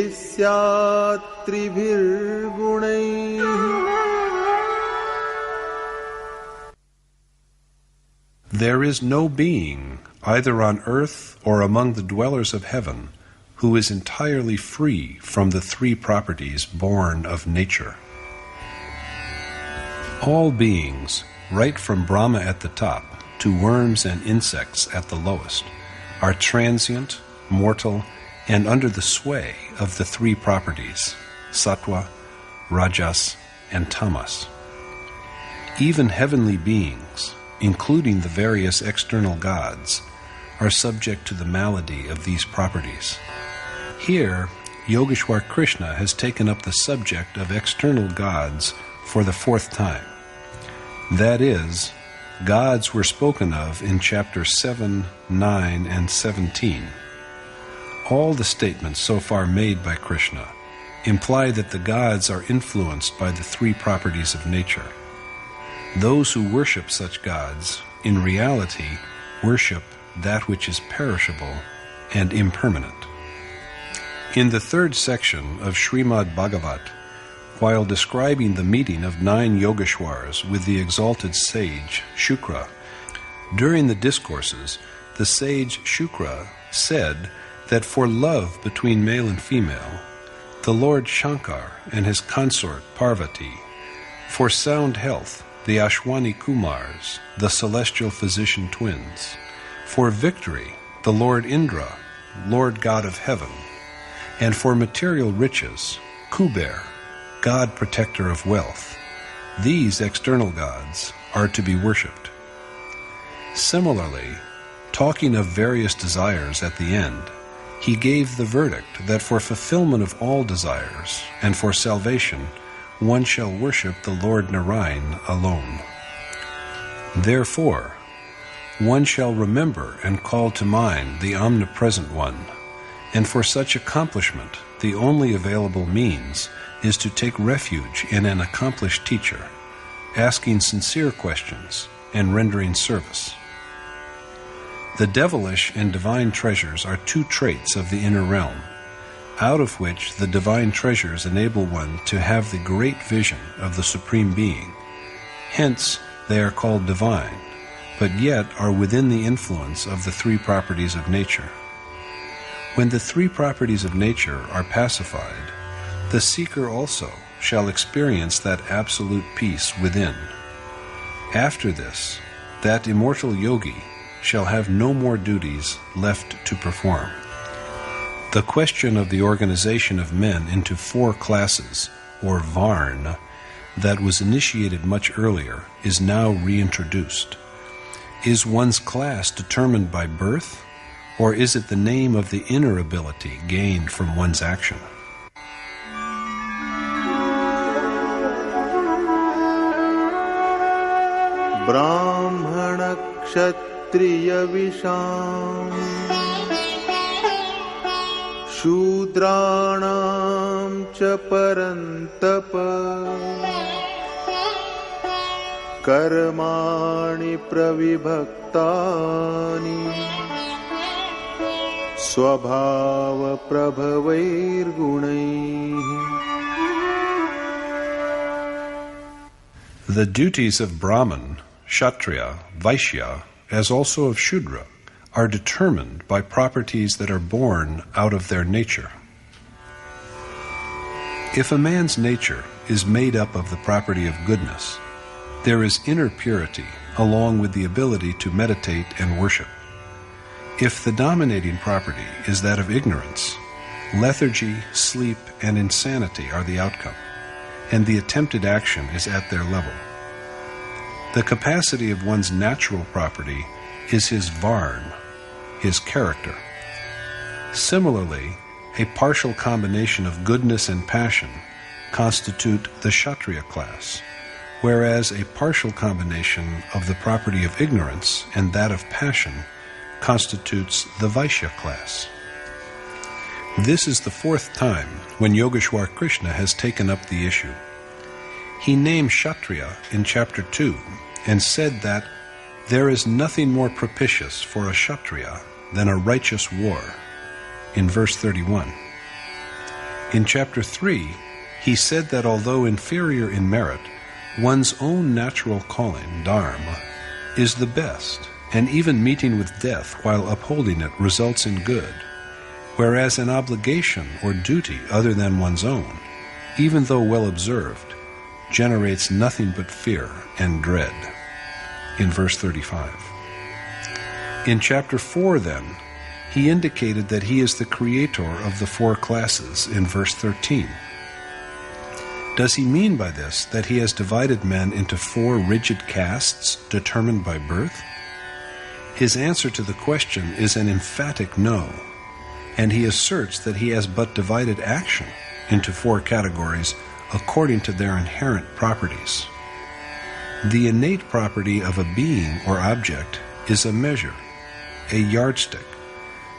yadebhisyat tribhir gunaihi. There is no being, either on earth or among the dwellers of heaven, who is entirely free from the three properties born of nature. All beings, right from Brahma at the top to worms and insects at the lowest, are transient, mortal, and under the sway of the three properties, sattva, rajas, and tamas. Even heavenly beings, including the various external gods, are subject to the malady of these properties. Here, Yogeshwar Krishna has taken up the subject of external gods for the fourth time. That is, gods were spoken of in chapters 7, 9, and 17. All the statements so far made by Krishna imply that the gods are influenced by the three properties of nature. Those who worship such gods, in reality, worship that which is perishable and impermanent. In the third section of Srimad Bhagavad, while describing the meeting of 9 Yogeshwars with the exalted sage Shukra, during the discourses, the sage Shukra said that for love between male and female, the Lord Shankar and his consort Parvati, for sound health, the Ashwani Kumars, the celestial physician twins, for victory, the Lord Indra, Lord God of heaven, and for material riches, Kuber, God protector of wealth. These external gods are to be worshipped. Similarly, talking of various desires at the end, he gave the verdict that for fulfillment of all desires and for salvation, one shall worship the Lord Narayan alone. Therefore, one shall remember and call to mind the Omnipresent One, and for such accomplishment, the only available means is to take refuge in an accomplished teacher, asking sincere questions and rendering service. The devilish and divine treasures are two traits of the inner realm, out of which the divine treasures enable one to have the great vision of the Supreme Being. Hence, they are called divine, but yet are within the influence of the three properties of nature. When the three properties of nature are pacified, the seeker also shall experience that absolute peace within. After this, that immortal yogi shall have no more duties left to perform. The question of the organization of men into 4 classes, or varna, that was initiated much earlier is now reintroduced. Is one's class determined by birth, or is it the name of the inner ability gained from one's action? Brahmana kshatriya visham Shudranam cha parantapa Karmani pravibhaktani Swabhava prabhavair gunaihi. The duties of Brahman, Kshatriya, Vaishya, as also of Shudra, are determined by properties that are born out of their nature. If a man's nature is made up of the property of goodness, there is inner purity along with the ability to meditate and worship. If the dominating property is that of ignorance, lethargy, sleep, and insanity are the outcome, and the attempted action is at their level. The capacity of one's natural property is his varna, his character. Similarly, a partial combination of goodness and passion constitute the Kshatriya class, whereas a partial combination of the property of ignorance and that of passion constitutes the Vaishya class. This is the 4th time when Yogeshwar Krishna has taken up the issue. He named Kshatriya in chapter 2 and said that there is nothing more propitious for a Kshatriya than a righteous war, in verse 31. In chapter 3, he said that although inferior in merit, one's own natural calling, dharma, is the best, and even meeting with death while upholding it results in good, whereas an obligation or duty other than one's own, even though well observed, generates nothing but fear and dread, in verse 35. In chapter 4, then, he indicated that he is the creator of the 4 classes in verse 13. Does he mean by this that he has divided men into 4 rigid castes determined by birth? His answer to the question is an emphatic no, and he asserts that he has but divided action into 4 categories according to their inherent properties. The innate property of a being or object is a measure, a yardstick,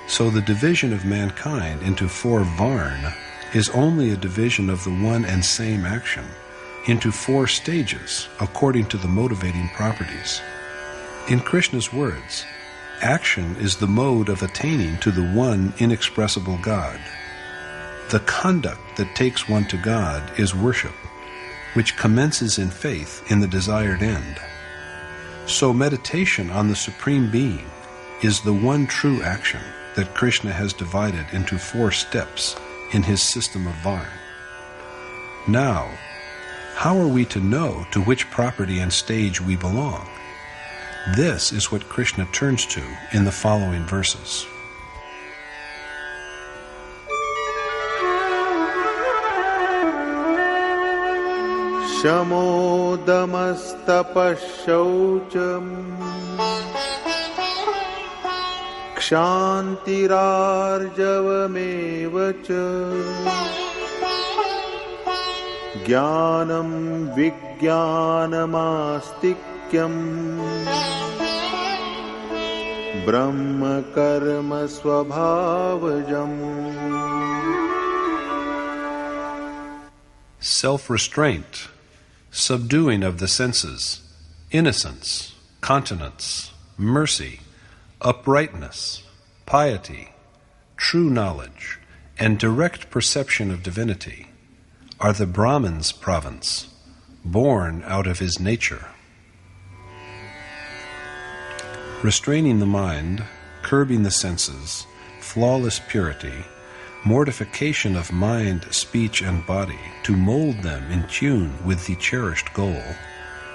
so the division of mankind into 4 varna is only a division of the one and same action into 4 stages according to the motivating properties. In Krishna's words, action is the mode of attaining to the one inexpressible God. The conduct that takes one to God is worship, which commences in faith in the desired end. So meditation on the Supreme Being is the one true action that Krishna has divided into 4 steps in his system of Varn. Now, how are we to know to which property and stage we belong? This is what Krishna turns to in the following verses. Shamodamastapashaucham Kshantirarjavamevacha Jnanam Vijnanamastikam Brahma Karma Swabhavajam. Self-restraint, subduing of the senses, innocence, continence, mercy, uprightness, piety, true knowledge, and direct perception of divinity are the Brahman's province, born out of his nature. Restraining the mind, curbing the senses, flawless purity, mortification of mind, speech, and body to mold them in tune with the cherished goal,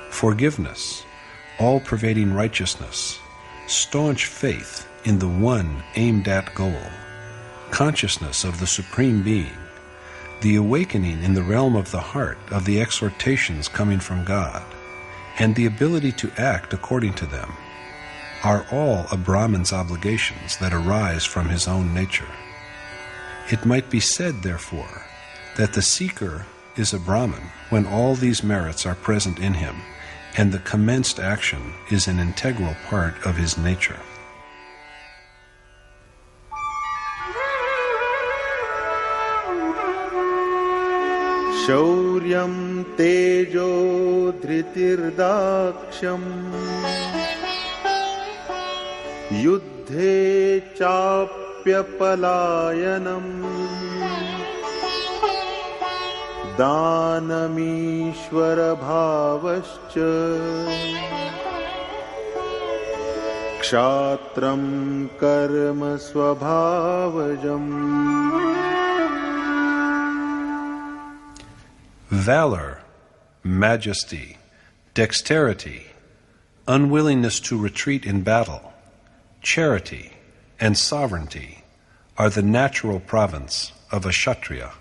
forgiveness, all-pervading righteousness, staunch faith in the one aimed at goal, consciousness of the Supreme Being, the awakening in the realm of the heart of the exhortations coming from God, and the ability to act according to them, are all a Brahman's obligations that arise from his own nature. It might be said, therefore, that the seeker is a Brahman when all these merits are present in him, and the commenced action is an integral part of his nature. Shauryam tejo dhritirdaaksham Yuddhe chapyapalayanam Danamishvara bhavascha Kshatram karma swabhavajam. Valor, majesty, dexterity, unwillingness to retreat in battle, charity, and sovereignty are the natural province of a Kshatriya.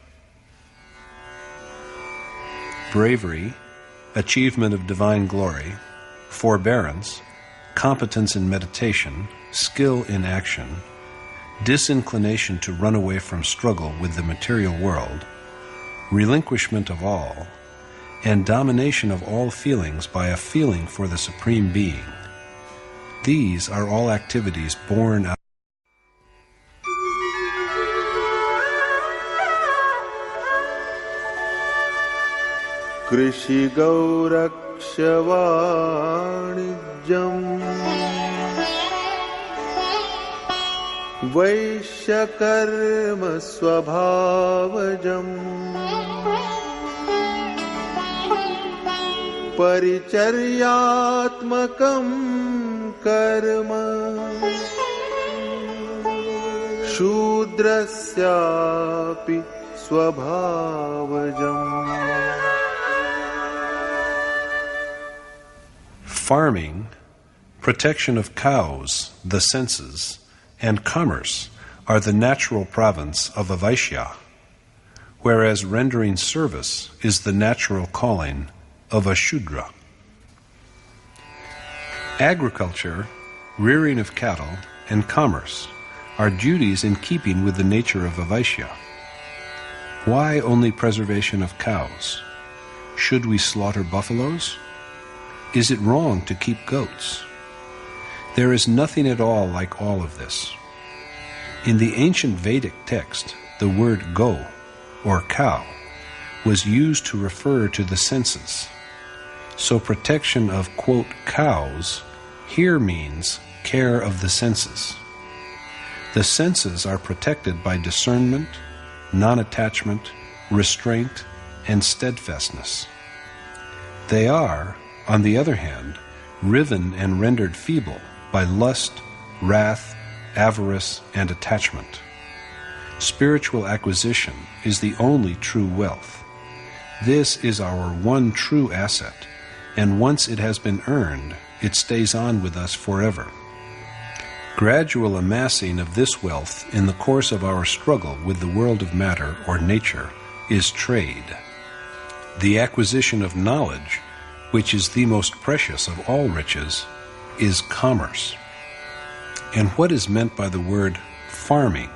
Bravery, achievement of divine glory, forbearance, competence in meditation, skill in action, disinclination to run away from struggle with the material world, relinquishment of all, and domination of all feelings by a feeling for the Supreme Being. These are all activities born out Krishi Gaurakshavanijam Vaishyakarma Swabhavajam Paricharyatmakam Karma Shudrasyapi Swabhavajam. farming, protection of cows, the senses, and commerce are the natural province of a Vaishya, whereas rendering service is the natural calling of a Shudra. Agriculture, rearing of cattle, and commerce are duties in keeping with the nature of a Vaishya. Why only preservation of cows? Should we slaughter buffaloes? Is it wrong to keep goats? There is nothing at all like all of this. In the ancient Vedic text, the word go or cow, was used to refer to the senses. So protection of, quote, cows here means care of the senses. The senses are protected by discernment, non-attachment, restraint, and steadfastness. They are, on the other hand, riven and rendered feeble by lust, wrath, avarice, and attachment. Spiritual acquisition is the only true wealth. This is our one true asset, and once it has been earned, it stays on with us forever. Gradual amassing of this wealth in the course of our struggle with the world of matter or nature is trade. The acquisition of knowledge, which is the most precious of all riches, is commerce. And what is meant by the word farming?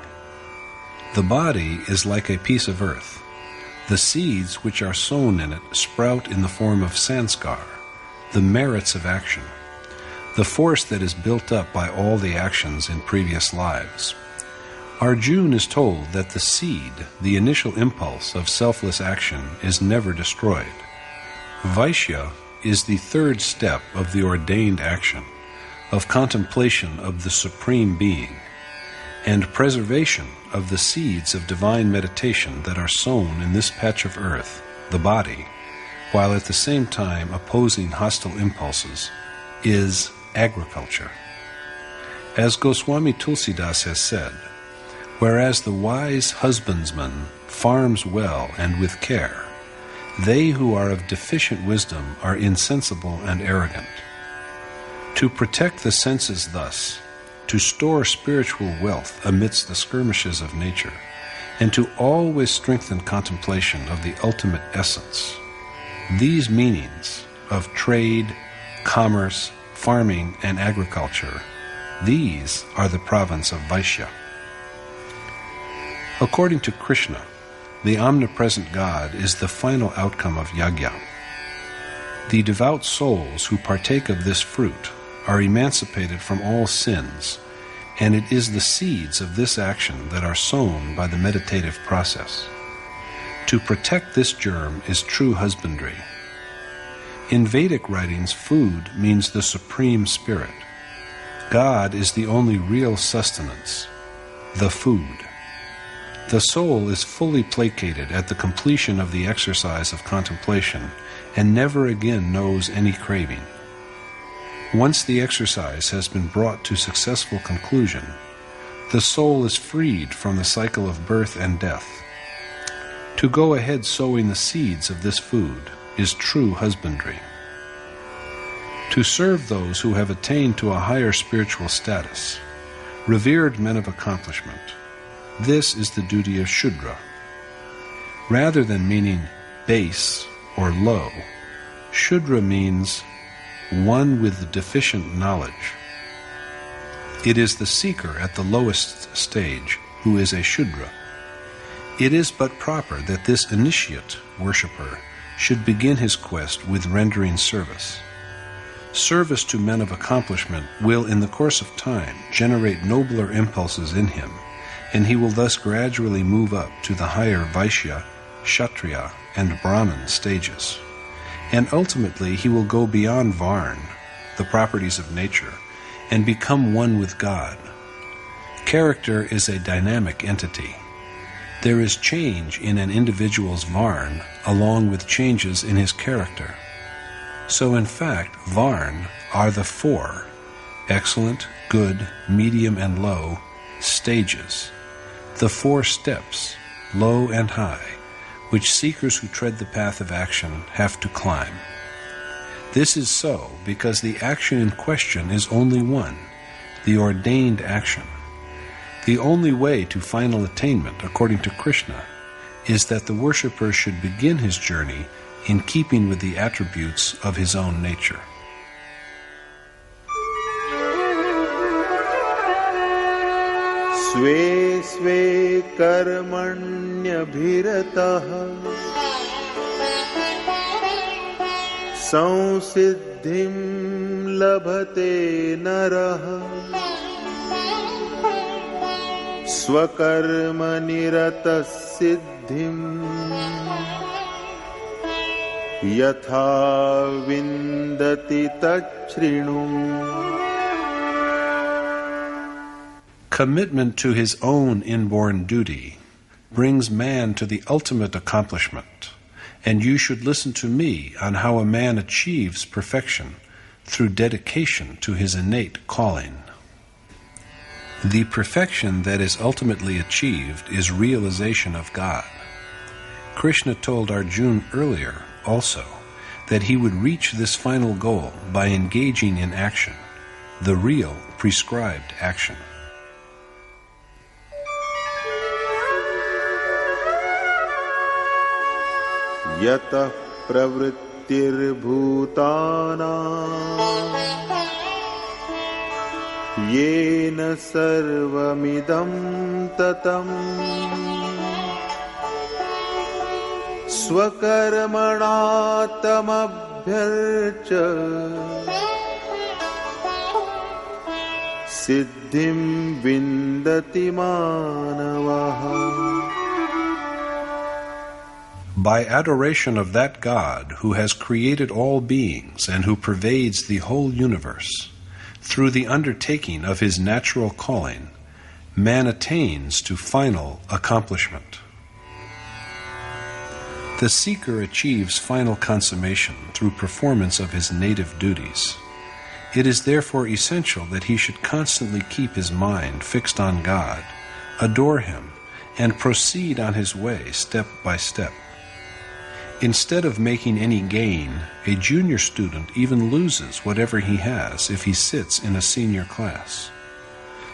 The body is like a piece of earth. The seeds which are sown in it sprout in the form of sanskar, the merits of action, the force that is built up by all the actions in previous lives. Arjuna is told that the seed, the initial impulse of selfless action, is never destroyed. Vaishya is the third step of the ordained action, of contemplation of the Supreme Being, and preservation of the seeds of divine meditation that are sown in this patch of earth, the body, while at the same time opposing hostile impulses, is agriculture. As Goswami Tulsidas has said, whereas the wise husbandman farms well and with care, they who are of deficient wisdom are insensible and arrogant. To protect the senses thus, to store spiritual wealth amidst the skirmishes of nature, and to always strengthen contemplation of the ultimate essence, these meanings of trade, commerce, farming, and agriculture, these are the province of Vaishya. According to Krishna, the omnipresent God is the final outcome of yajna. The devout souls who partake of this fruit are emancipated from all sins, and it is the seeds of this action that are sown by the meditative process. To protect this germ is true husbandry. In Vedic writings, food means the Supreme Spirit. God is the only real sustenance, the food. The soul is fully placated at the completion of the exercise of contemplation and never again knows any craving. Once the exercise has been brought to successful conclusion, the soul is freed from the cycle of birth and death. To go ahead sowing the seeds of this food is true husbandry. To serve those who have attained to a higher spiritual status, revered men of accomplishment, this is the duty of Shudra. Rather than meaning base or low, Shudra means one with deficient knowledge. It is the seeker at the lowest stage who is a Shudra. It is but proper that this initiate worshipper should begin his quest with rendering service. Service to men of accomplishment will, in the course of time, generate nobler impulses in him, and he will thus gradually move up to the higher Vaishya, Kshatriya, and Brahmin stages. And ultimately he will go beyond Varn, the properties of nature, and become one with God. Character is a dynamic entity. There is change in an individual's Varn along with changes in his character. So in fact, Varn are the four, excellent, good, medium, and low, stages, the four steps, low and high, which seekers who tread the path of action have to climb. This is so because the action in question is only one, the ordained action. The only way to final attainment, according to Krishna, is that the worshipper should begin his journey in keeping with the attributes of his own nature. स्वे स्वे कर्मण्यभिरतः संसिद्धिं लभते नरः स्वकर्मनिरतः सिद्धिम् यथा विन्दति तच्छृणु. Commitment to his own inborn duty brings man to the ultimate accomplishment, and you should listen to me on how a man achieves perfection through dedication to his innate calling. The perfection that is ultimately achieved is realization of God. Krishna told Arjuna earlier also that he would reach this final goal by engaging in action, the real prescribed action. यतः प्रवृत्तिर्भूतानां येन सर्वमिदं ततम् स्वकर्मणा तमभ्यर्च्य सिद्धिं विन्दति मानवः. By adoration of that God who has created all beings and who pervades the whole universe, through the undertaking of his natural calling, man attains to final accomplishment. The seeker achieves final consummation through performance of his native duties. It is therefore essential that he should constantly keep his mind fixed on God, adore him, and proceed on his way step by step. Instead of making any gain, a junior student even loses whatever he has if he sits in a senior class.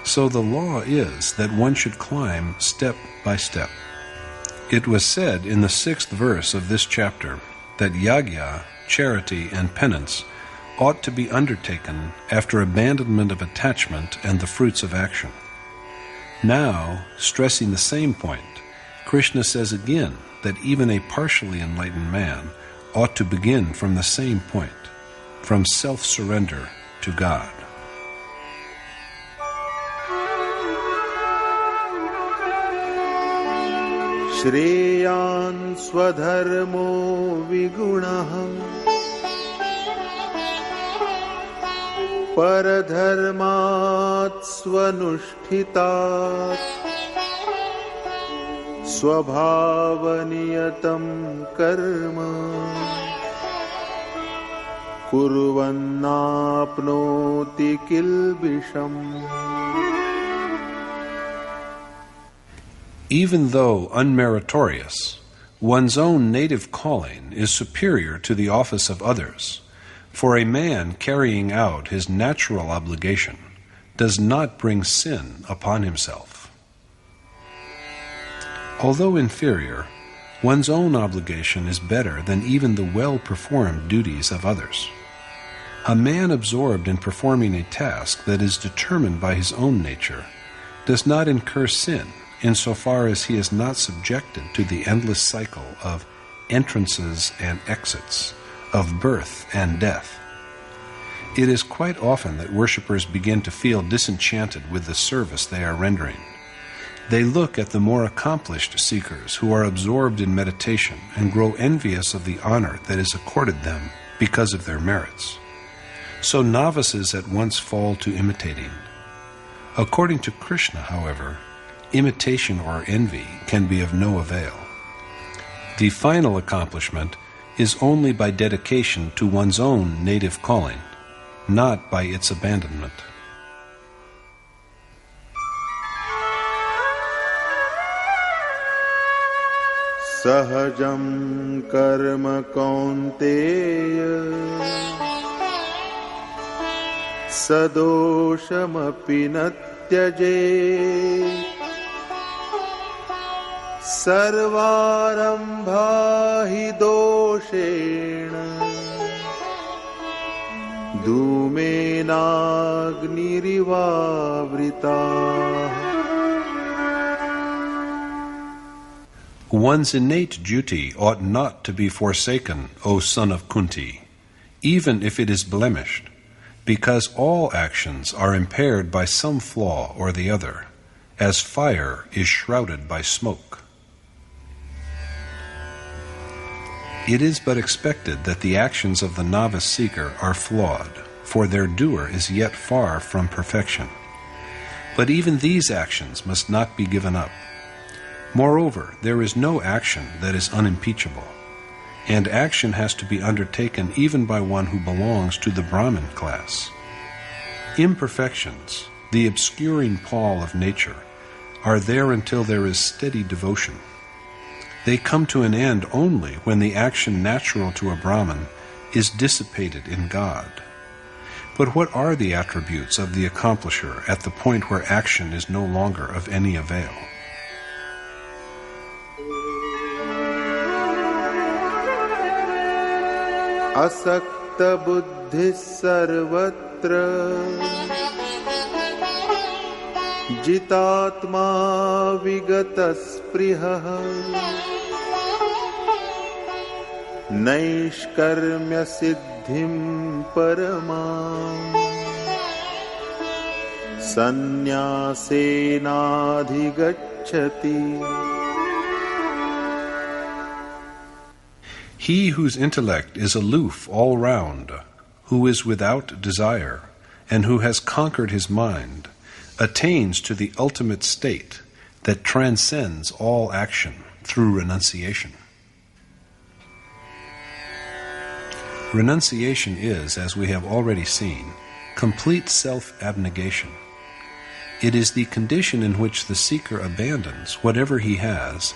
So the law is that one should climb step by step. It was said in the 6th verse of this chapter that yagya, charity, and penance ought to be undertaken after abandonment of attachment and the fruits of action. Now, stressing the same point, Krishna says again that even a partially enlightened man ought to begin from the same point, from self-surrender to God. श्रेयान् स्वधर्मो विगुणः परधर्मात् स्वनुष्ठितात् स्वभावनियतं कर्म कुर्वन्नाप्नोति किल्बिषम्. Even though unmeritorious, one's own native calling is superior to the office of others, for a man carrying out his natural obligation does not bring sin upon himself. Although inferior, one's own obligation is better than even the well-performed duties of others. A man absorbed in performing a task that is determined by his own nature does not incur sin insofar as he is not subjected to the endless cycle of entrances and exits, of birth and death. It is quite often that worshippers begin to feel disenchanted with the service they are rendering. They look at the more accomplished seekers who are absorbed in meditation and grow envious of the honor that is accorded them because of their merits. So novices at once fall to imitating. According to Krishna, however, imitation or envy can be of no avail. The final accomplishment is only by dedication to one's own native calling, not by its abandonment. Sahajam karma kaunteya sadoshamapi natyaje sarvarambha hi doshena dhumenagnirivavrita. One's innate duty ought not to be forsaken, O son of Kunti, even if it is blemished, because all actions are impaired by some flaw or the other, as fire is shrouded by smoke. It is but expected that the actions of the novice seeker are flawed, for their doer is yet far from perfection. But even these actions must not be given up. Moreover, there is no action that is unimpeachable, and action has to be undertaken even by one who belongs to the Brahmin class. Imperfections, the obscuring pall of nature, are there until there is steady devotion. They come to an end only when the action natural to a Brahmin is dissipated in God. But what are the attributes of the accomplisher at the point where action is no longer of any avail? asakta buddhi sarvatra jitatma vigata sprihah naishkarmya siddhim paramam sanyasenadhigacchati. He whose intellect is aloof all round, who is without desire, and who has conquered his mind, attains to the ultimate state that transcends all action through renunciation. Renunciation is, as we have already seen, complete self-abnegation. It is the condition in which the seeker abandons whatever he has,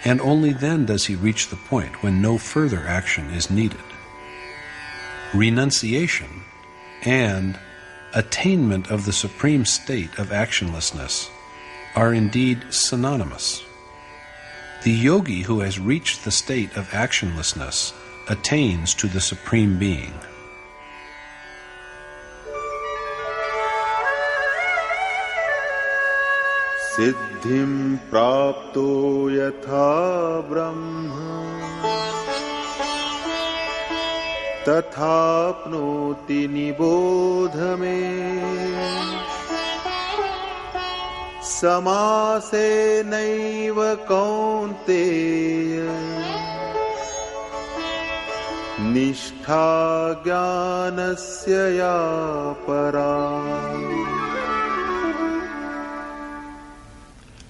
and only then does he reach the point when no further action is needed. Renunciation and attainment of the supreme state of actionlessness are indeed synonymous. The yogi who has reached the state of actionlessness attains to the Supreme Being. Siddhim prapto yatha brahma tathapnoti nibodhame samase naiva kaunteya nishtha jnanasya ya para.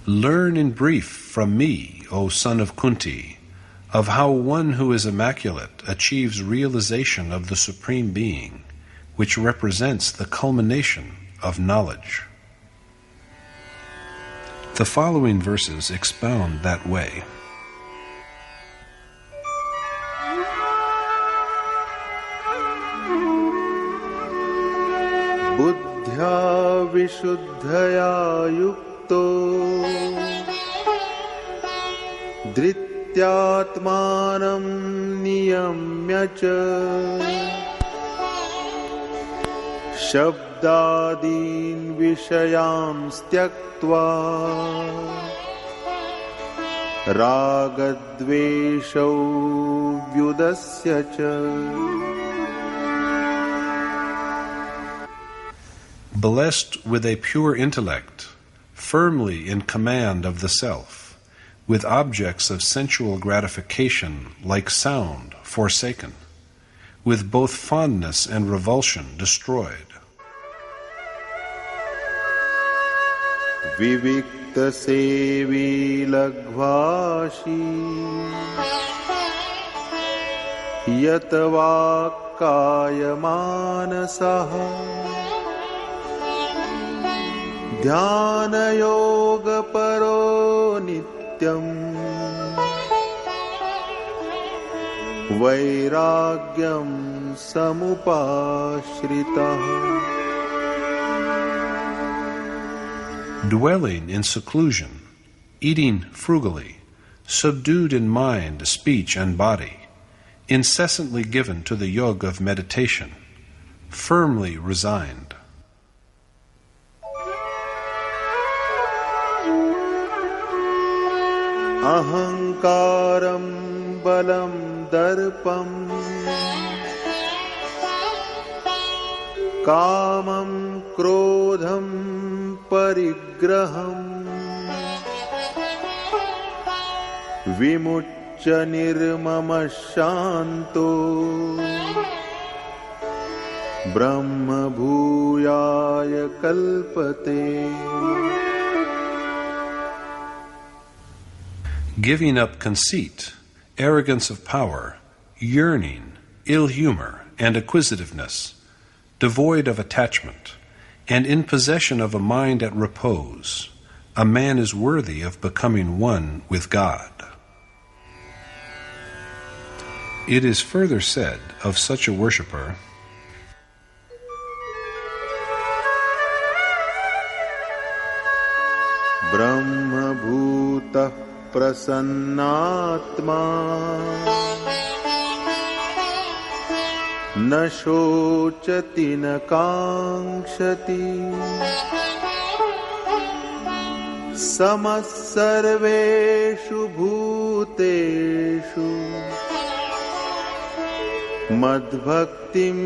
Learn in brief from me, O son of Kunti, of how one who is immaculate achieves realization of the Supreme Being, which represents the culmination of knowledge. The following verses expound that way. Buddhya vishuddhaya yukto dhrityatmanam niyamya cha shabdadin vishayams tyaktva ragadveshau vyudasya cha. Blessed with a pure intellect, firmly in command of the self, with objects of sensual gratification like sound forsaken, with both fondness and revulsion destroyed. Vivikta sevi lagvashi yatavakaya manasaha dhyana yoga paro nityam vairagyam samupashritah. Dwelling in seclusion, eating frugally, subdued in mind, speech, and body, incessantly given to the yoga of meditation, firmly resigned. Ahankaram balam darpam kamam krodham parigraham vimucya nirmama shanto brahma bhuyaya kalpate. Giving up conceit, arrogance of power, yearning, ill humor, and acquisitiveness, devoid of attachment, and in possession of a mind at repose, a man is worthy of becoming one with God. It is further said of such a worshipper, Brahma bhuta prasannatma na shochati na kankshati samasarveshu bhuteshu madbhaktim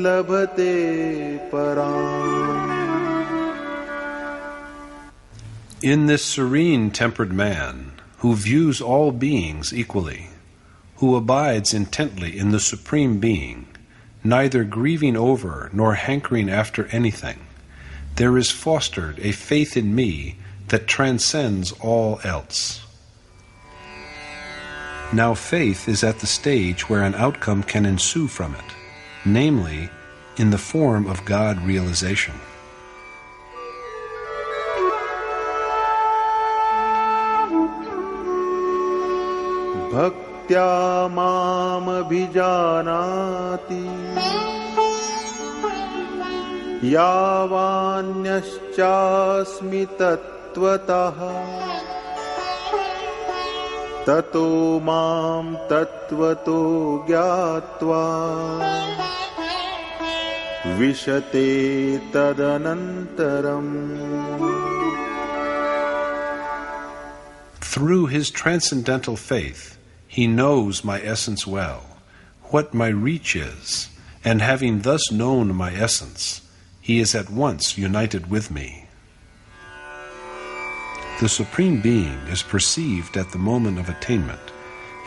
labhate param. In this serene tempered man, who views all beings equally, who abides intently in the Supreme Being, neither grieving over nor hankering after anything, there is fostered a faith in me that transcends all else. Now faith is at the stage where an outcome can ensue from it, namely, in the form of God realization. Bhaktya mam abhijanati yavanyascha tattvataha tato mam tattvato gyatva vishate tadanantaram. Through his transcendental faith, he knows my essence well, what my reach is, and having thus known my essence, he is at once united with me. The Supreme Being is perceived at the moment of attainment,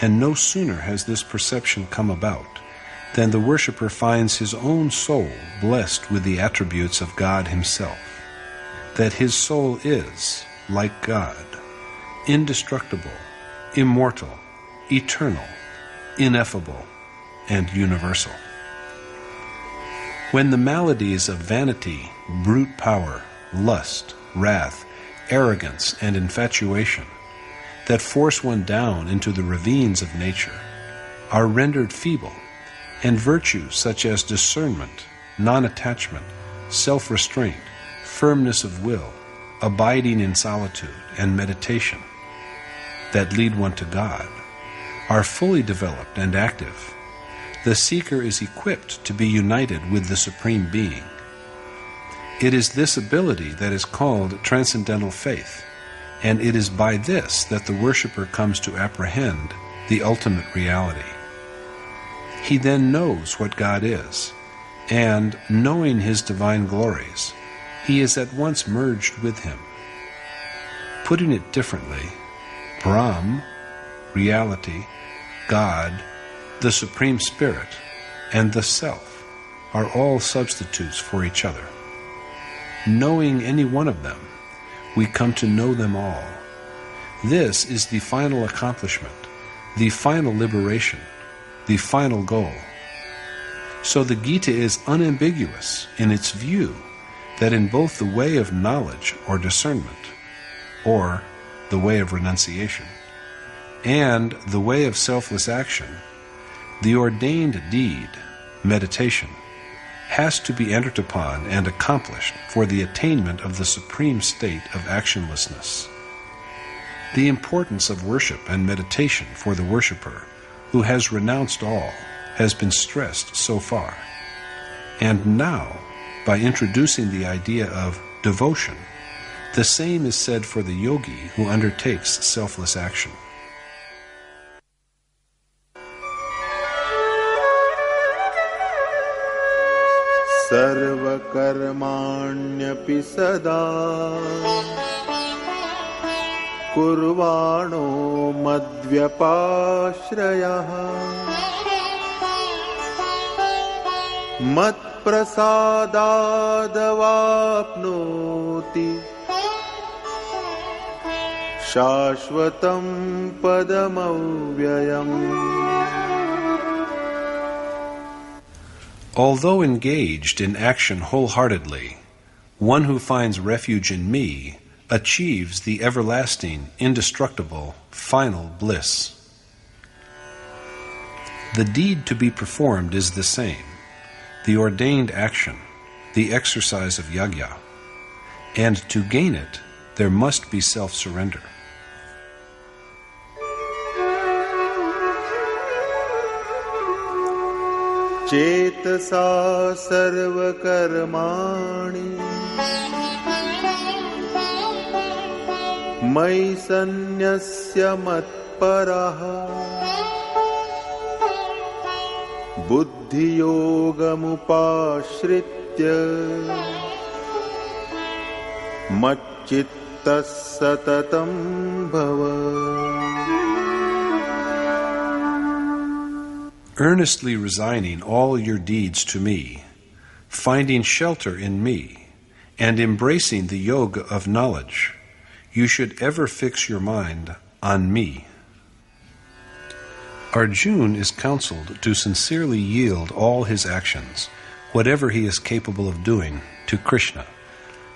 and no sooner has this perception come about than the worshipper finds his own soul blessed with the attributes of God himself, that his soul is, like God, indestructible, immortal, eternal, ineffable, and universal. When the maladies of vanity, brute power, lust, wrath, arrogance, and infatuation that force one down into the ravines of nature are rendered feeble, and virtues such as discernment, non-attachment, self-restraint, firmness of will, abiding in solitude, and meditation that lead one to God are fully developed and active, the seeker is equipped to be united with the Supreme Being. It is this ability that is called transcendental faith, and it is by this that the worshipper comes to apprehend the ultimate reality. He then knows what God is, and, knowing his divine glories, he is at once merged with him. Putting it differently, Brahm, reality, God, the Supreme Spirit, and the Self are all substitutes for each other. Knowing any one of them, we come to know them all. This is the final accomplishment, the final liberation, the final goal. So the Gita is unambiguous in its view that in both the way of knowledge or discernment, or the way of renunciation, and the way of selfless action, the ordained deed, meditation, has to be entered upon and accomplished for the attainment of the supreme state of actionlessness. The importance of worship and meditation for the worshipper who has renounced all has been stressed so far. And now, by introducing the idea of devotion, the same is said for the yogi who undertakes selfless action. Sarvakarmanyapi sada कुर्वाणो मद्व्यपाश्रयः मत्प्रसादादवाप्नोति शाश्वतं पदमव्ययम्. Although engaged in action wholeheartedly, one who finds refuge in me achieves the everlasting, indestructible, final bliss. The deed to be performed is the same, the ordained action, the exercise of yajna, and to gain it, there must be self-surrender. चेतसा सर्वकर्माणि मयि सन्न्यस्य मत्परः बुद्धियोगमुपाश्रित्य मच्चित्तः सततं भव. Earnestly resigning all your deeds to me, finding shelter in me, and embracing the yoga of knowledge, you should ever fix your mind on me. Arjuna is counseled to sincerely yield all his actions, whatever he is capable of doing, to Krishna,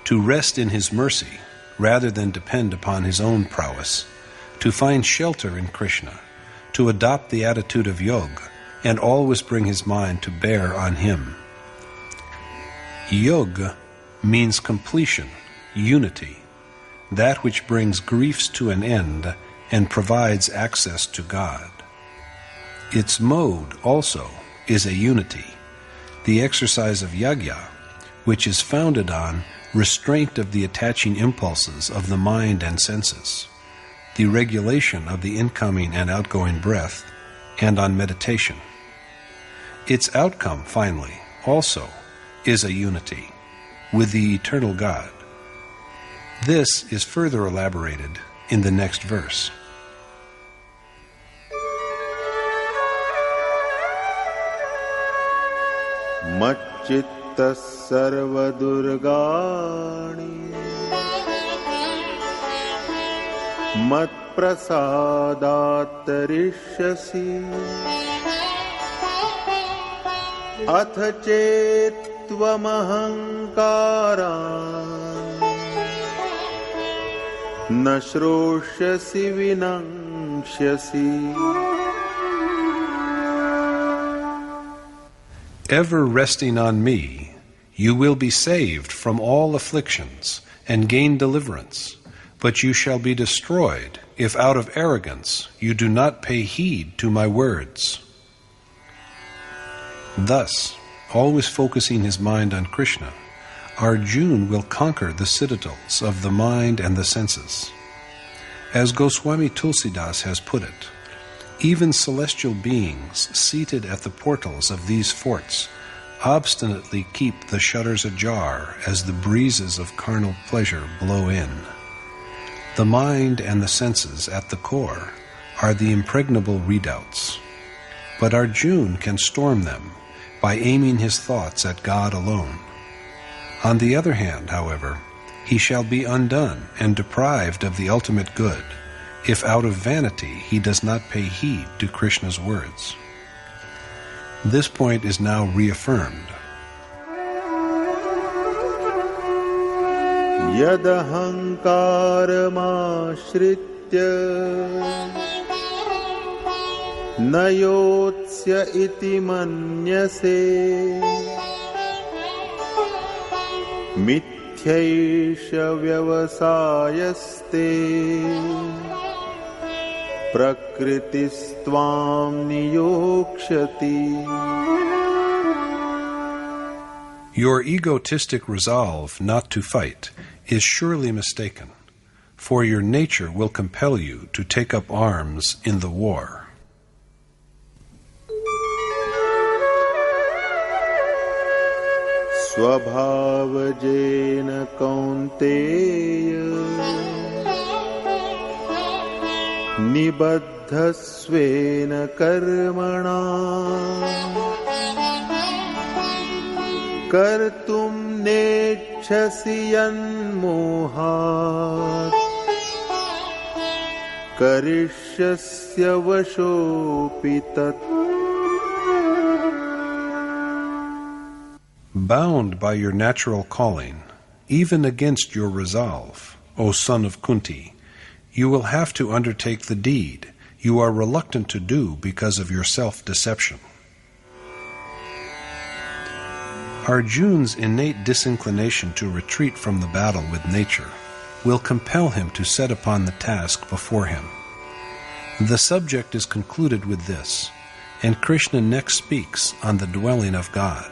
to rest in his mercy rather than depend upon his own prowess, to find shelter in Krishna, to adopt the attitude of yoga, and always bring his mind to bear on him. Yoga means completion, unity, that which brings griefs to an end and provides access to God. Its mode also is a unity, the exercise of yajna, which is founded on restraint of the attaching impulses of the mind and senses, the regulation of the incoming and outgoing breath, and on meditation. Its outcome, finally, also is a unity with the eternal God. This is further elaborated in the next verse. मच्चित्तः सर्वदुर्गाणि मत्प्रसादात् तरिष्यसि अथ चेत्त्वमहङ्कारान् न श्रोष्यसि विनङ्क्ष्यसि. Ever resting on me, you will be saved from all afflictions and gain deliverance, but you shall be destroyed if out of arrogance you do not pay heed to my words. Thus, always focusing his mind on Krishna, Arjuna will conquer the citadels of the mind and the senses. As Goswami Tulsidas has put it, even celestial beings seated at the portals of these forts obstinately keep the shutters ajar as the breezes of carnal pleasure blow in. The mind and the senses at the core are the impregnable redoubts, but Arjuna can storm them by aiming his thoughts at God alone. On the other hand, however, he shall be undone and deprived of the ultimate good if out of vanity he does not pay heed to Krishna's words. This point is now reaffirmed. यदहङ्कारमाश्रित्य न योत्स्य इति मन्यसे मिथ्यैष व्यवसायस्ते प्रकृतिस्त्वां नियोक्ष्यति. Your egotistic resolve not to fight is surely mistaken, for your nature will compel you to take up arms in the war. स्वभावजेन कौन्तेय निबद्धस्वेन कर्मणा कर्तुं नेच्छसि यन्मोहात् करिष्यस्य वशोऽपि तत्. Bound by your natural calling, even against your resolve, O son of Kunti, you will have to undertake the deed you are reluctant to do because of your self-deception. Arjuna's innate disinclination to retreat from the battle with nature will compel him to set upon the task before him. The subject is concluded with this, and Krishna next speaks on the dwelling of God.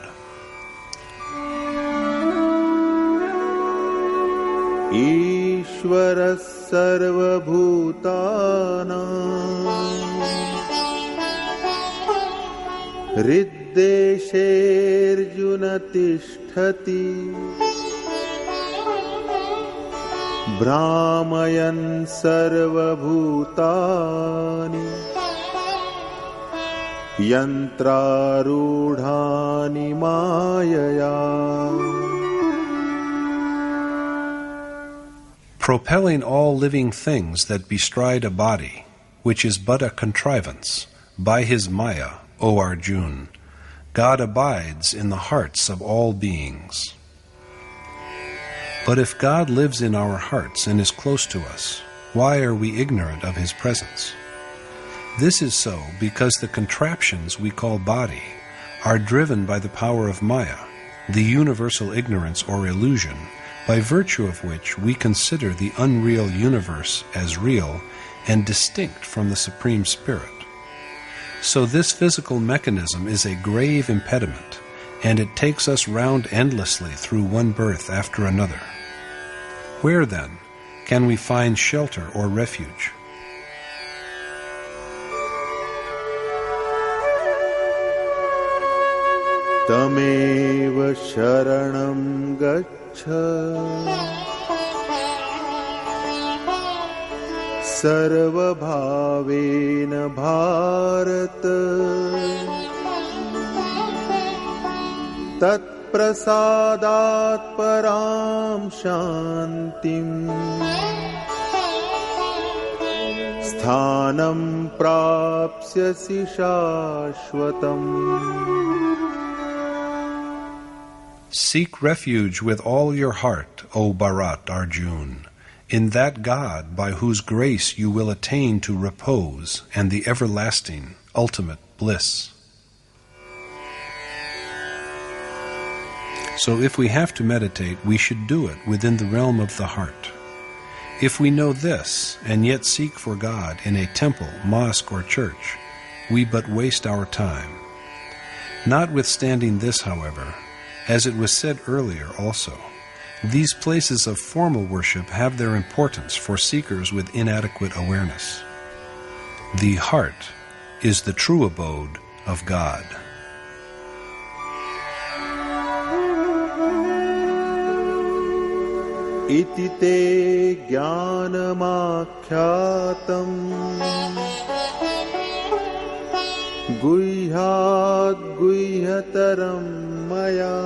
ईश्वरः सर्वभूतानां हृद्देशेऽर्जुन तिष्ठति भ्रामयन् सर्वभूतानि यन्त्रारूढानि मायया. Propelling all living things that bestride a body, which is but a contrivance, by his Maya, O Arjuna, God abides in the hearts of all beings. But if God lives in our hearts and is close to us, why are we ignorant of his presence? This is so because the contraptions we call body are driven by the power of Maya, the universal ignorance or illusion, by virtue of which we consider the unreal universe as real and distinct from the Supreme Spirit. So this physical mechanism is a grave impediment, and it takes us round endlessly through one birth after another. Where, then, can we find shelter or refuge? तमेव शरणं गच्छ सर्वभावेन भारत तत्प्रसादात् परां शान्तिम् स्थानं प्राप्स्यसि शाश्वतम्. Seek refuge with all your heart, O Bharat Arjuna, in that God by whose grace you will attain to repose and the everlasting, ultimate bliss. So if we have to meditate, we should do it within the realm of the heart. If we know this, and yet seek for God in a temple, mosque, or church, we but waste our time. Notwithstanding this, however, as it was said earlier also, these places of formal worship have their importance for seekers with inadequate awareness. The heart is the true abode of God. इति ते ज्ञानमाख्यातम् गुह्याद् गुह्यतरं मया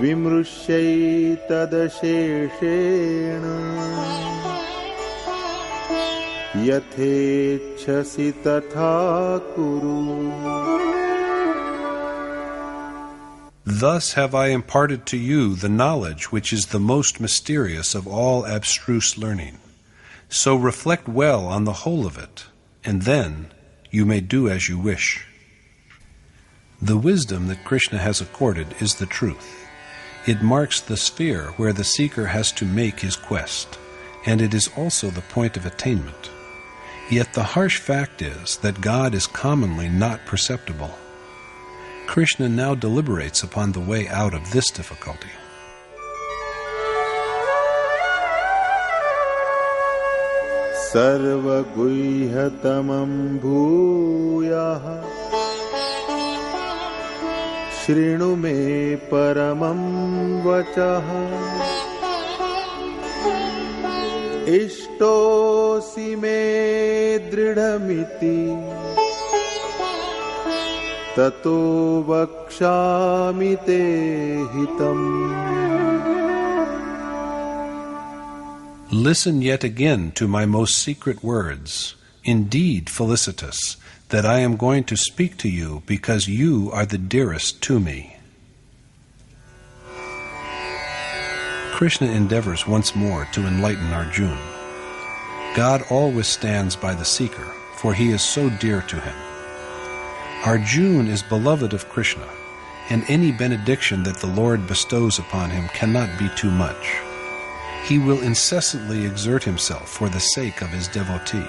विमृश्यैतदशेषेण यथेच्छसि तथा कुरु. Thus have I imparted to you the knowledge which is the most mysterious of all abstruse learning. So reflect well on the whole of it, and then you may do as you wish. The wisdom that Krishna has accorded is the truth. It marks the sphere where the seeker has to make his quest, and it is also the point of attainment. Yet the harsh fact is that God is commonly not perceptible. Krishna now deliberates upon the way out of this difficulty. सर्वगुह्यतमं भूयः शृणु मे परमं वचः इष्टोऽसि मे दृढमिति ततो वक्ष्यामि ते हितम्. Listen yet again to my most secret words. Indeed, felicitous, that I am going to speak to you because you are the dearest to me. Krishna endeavors once more to enlighten Arjuna. God always stands by the seeker, for he is so dear to him. Arjuna is beloved of Krishna, and any benediction that the Lord bestows upon him cannot be too much. He will incessantly exert himself for the sake of his devotee.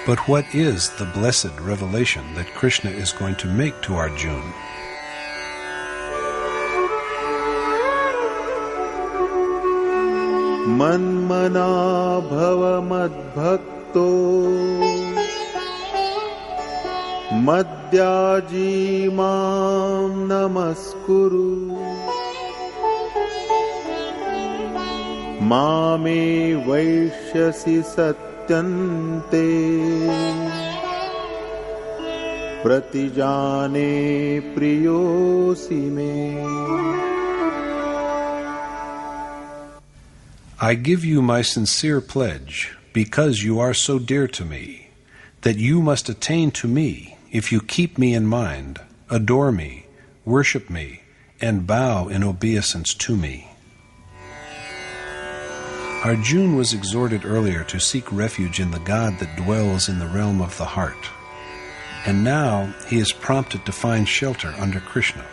But what is the blessed revelation that Krishna is going to make to Arjuna? मन्मना भव मद्भक्तो मद्याजी मां नमस्कुरु मामे वैश्यसि सत्यन्ते प्रतिजाने प्रियोऽसि मे. I give you my sincere pledge, because you are so dear to me, that you must attain to me if you keep me in mind, adore me, worship me, and bow in obeisance to me. Arjuna was exhorted earlier to seek refuge in the God that dwells in the realm of the heart, and now he is prompted to find shelter under Krishna.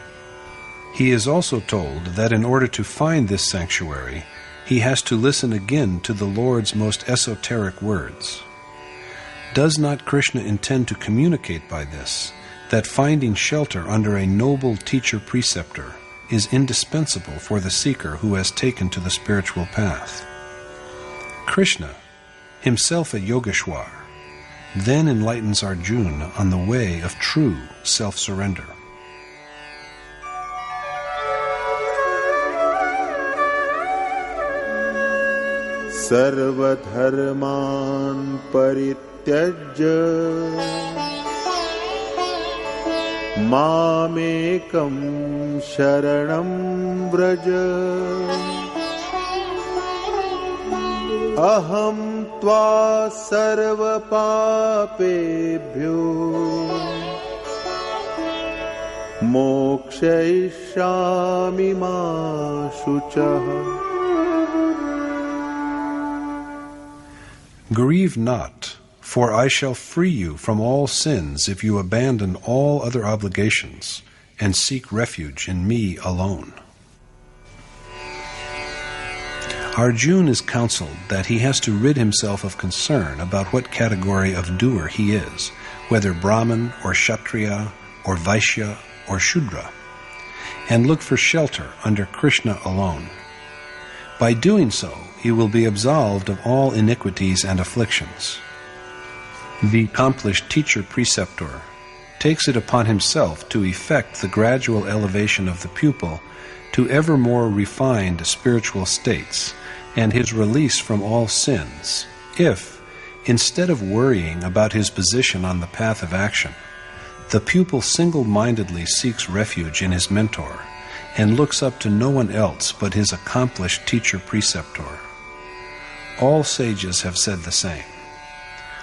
He is also told that in order to find this sanctuary, he has to listen again to the Lord's most esoteric words. Does not Krishna intend to communicate by this that finding shelter under a noble teacher-preceptor is indispensable for the seeker who has taken to the spiritual path? Krishna, himself a Yogeshwar, then enlightens Arjuna on the way of true self-surrender. सर्वधर्मान् परित्यज्य मामेकं शरणं व्रज अहं त्वा सर्वपापेभ्यो मोक्षयिष्यामि मा शुचः. Grieve not, for I shall free you from all sins if you abandon all other obligations and seek refuge in me alone. Arjuna is counseled that he has to rid himself of concern about what category of doer he is, whether Brahmin or Kshatriya or Vaishya or Shudra, and look for shelter under Krishna alone. By doing so, he will be absolved of all iniquities and afflictions. The accomplished teacher-preceptor takes it upon himself to effect the gradual elevation of the pupil to ever more refined spiritual states and his release from all sins, if, instead of worrying about his position on the path of action, the pupil single-mindedly seeks refuge in his mentor and looks up to no one else but his accomplished teacher-preceptor. All sages have said the same.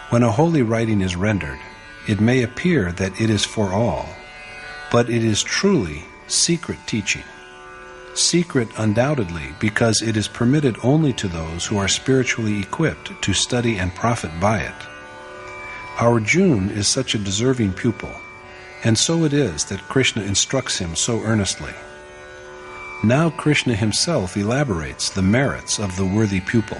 When a holy writing is rendered, it may appear that it is for all, but it is truly secret teaching. Secret undoubtedly because it is permitted only to those who are spiritually equipped to study and profit by it. Arjuna is such a deserving pupil, and so it is that Krishna instructs him so earnestly. Now Krishna himself elaborates the merits of the worthy pupil.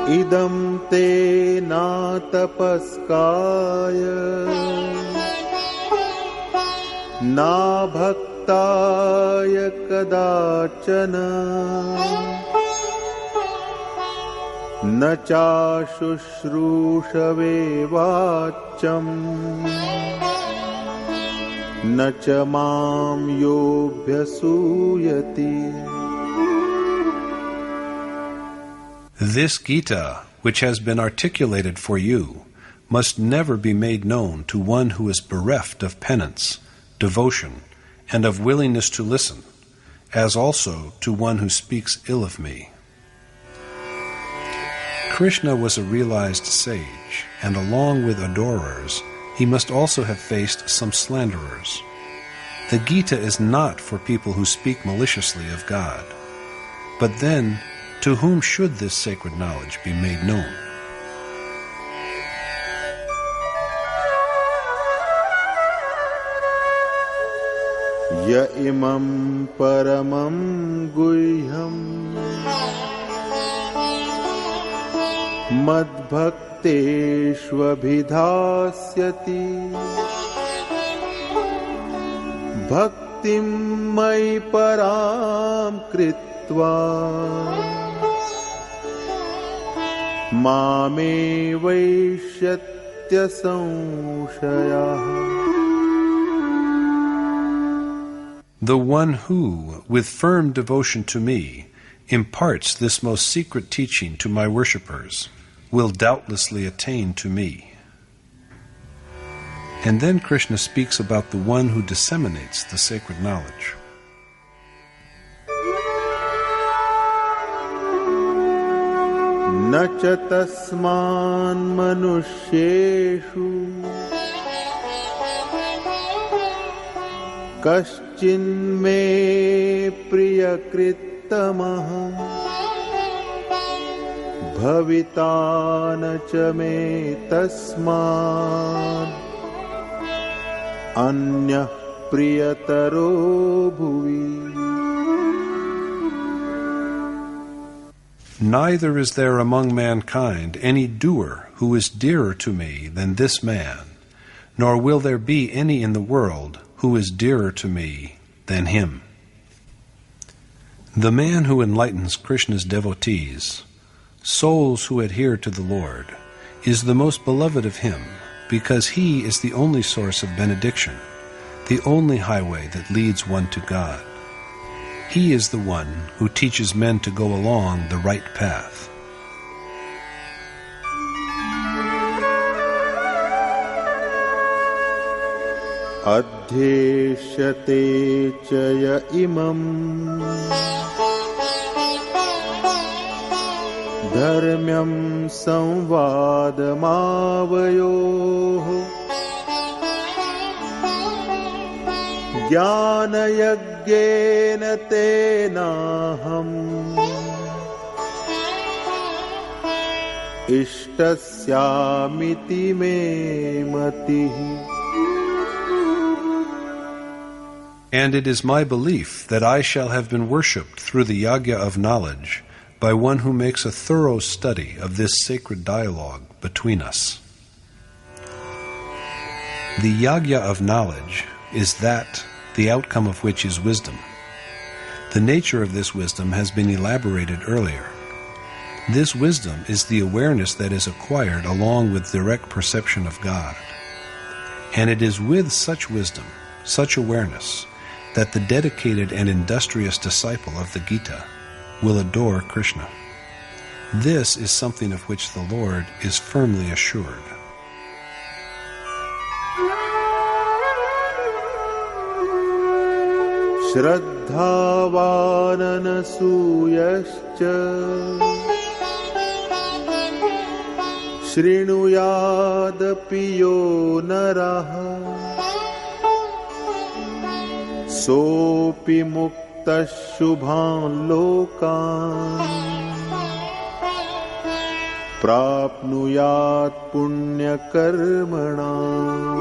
Idam te na tapaskaya na bhaktaya kadachana na cha shushrushave vacham न च मां योऽभ्यसूयति. This Gita, which has been articulated for you, must never be made known to one who is bereft of penance, devotion, and of willingness to listen, as also to one who speaks ill of me. Krishna was a realized sage, and along with adorers, he must also have faced some slanderers. The Gita is not for people who speak maliciously of God. But then, to whom should this sacred knowledge be made known? Ya imam paramam guhyam madbhakteshvabhidhasyati bhaktim mai param kritva Mame vaishyatya samshayah. The one who, with firm devotion to me, imparts this most secret teaching to my worshippers, will doubtlessly attain to me. And then Krishna speaks about the one who disseminates the sacred knowledge. Na cha tasman manusyeshu kaschin me priyakrittamah bhavita na cha me tasman anyah priyataro bhuvi. Neither is there among mankind any doer who is dearer to me than this man, nor will there be any in the world who is dearer to me than him. The man who enlightens Krishna's devotees, souls who adhere to the Lord, is the most beloved of him, because he is the only source of benediction, the only highway that leads one to God. He is the one who teaches men to go along the right path. Adhyeshyate chaya imam dharmyam samvadamavayoh Jnana-yagyena tenaham ishtasyamiti me matihi. And it is my belief that I shall have been worshipped through the yagya of knowledge by one who makes a thorough study of this sacred dialogue between us. The yagya of knowledge is that the outcome of which is wisdom. The nature of this wisdom has been elaborated earlier. This wisdom is the awareness that is acquired along with direct perception of God. And it is with such wisdom, such awareness, that the dedicated and industrious disciple of the Gita will adore Krishna. This is something of which the Lord is firmly assured. Shraddhavananasuyascha Shrinuyadapi yo naraha Sopi mukta shubhan lokan Prapnuyat punya karmanam.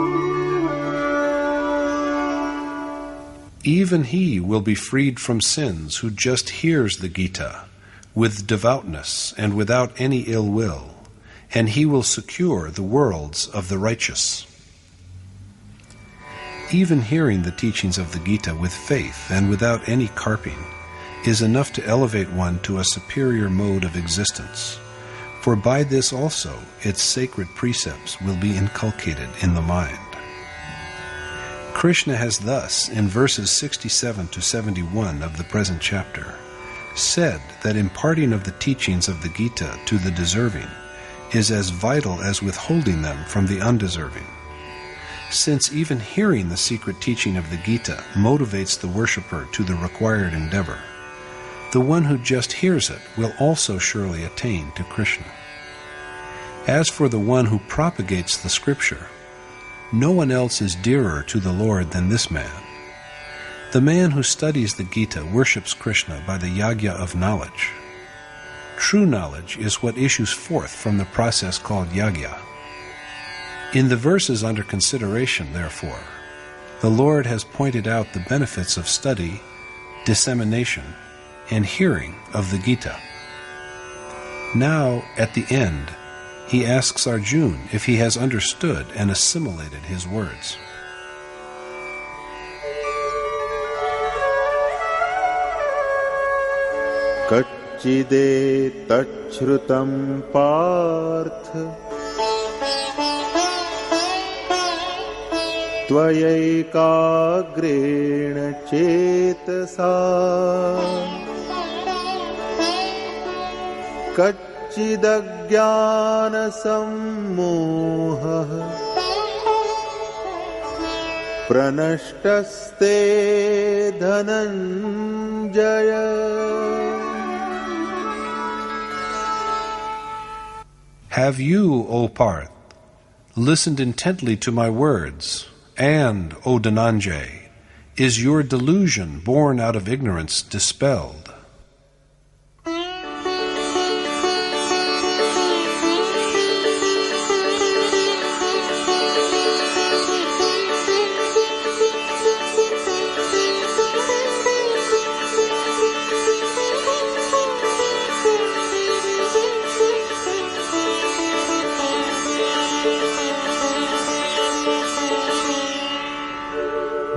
Even he will be freed from sins who just hears the Gita with devoutness and without any ill will, and he will secure the worlds of the righteous. Even hearing the teachings of the Gita with faith and without any carping is enough to elevate one to a superior mode of existence, for by this also its sacred precepts will be inculcated in the mind. Krishna has thus, in verses 67 to 71 of the present chapter, said that imparting of the teachings of the Gita to the deserving is as vital as withholding them from the undeserving. Since even hearing the secret teaching of the Gita motivates the worshipper to the required endeavor, the one who just hears it will also surely attain to Krishna. As for the one who propagates the scripture, no one else is dearer to the Lord than this man. The man who studies the Gita worships Krishna by the yagya of knowledge. True knowledge is what issues forth from the process called yagya. In the verses under consideration, therefore, the Lord has pointed out the benefits of study, dissemination, and hearing of the Gita. Now, at the end, he asks Arjuna if he has understood and assimilated his words. Kachide tachrutam partha Tvayaiకాగ్రేణ chetasa Kachidajnana sammoha Pranashtaste dhananjaya. Have you, O Parth, listened intently to my words, and, O Dhananjay, is your delusion born out of ignorance dispelled?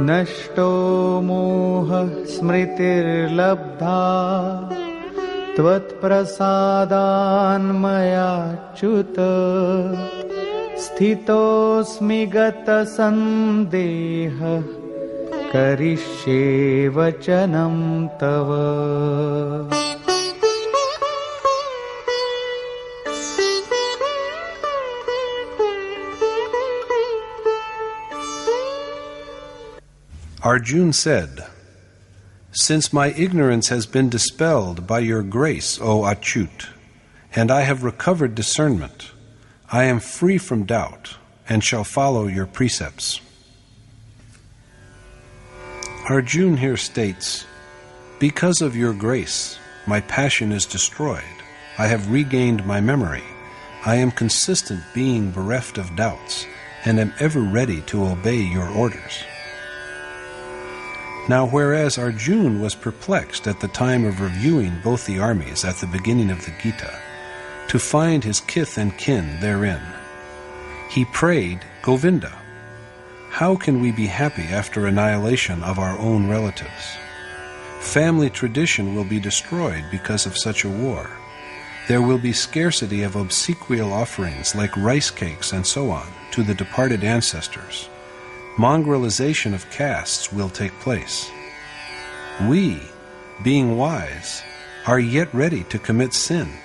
नष्टो मोहः स्मृतिर्लब्धा त्वत्प्रसादान्मयाच्युत स्थितोऽस्मि गतसन्देहः करिष्ये वचनं तव. Arjuna said, "Since my ignorance has been dispelled by your grace, O Achyut, and I have recovered discernment, I am free from doubt and shall follow your precepts." Arjuna here states, "Because of your grace, my passion is destroyed. I have regained my memory. I am consistent being bereft of doubts, and am ever ready to obey your orders." Now, whereas Arjuna was perplexed at the time of reviewing both the armies at the beginning of the Gita, to find his kith and kin therein, he prayed, "Govinda, how can we be happy after annihilation of our own relatives? Family tradition will be destroyed because of such a war. There will be scarcity of obsequial offerings like rice cakes and so on to the departed ancestors. Mongrelization of castes will take place. We, being wise, are yet ready to commit sin.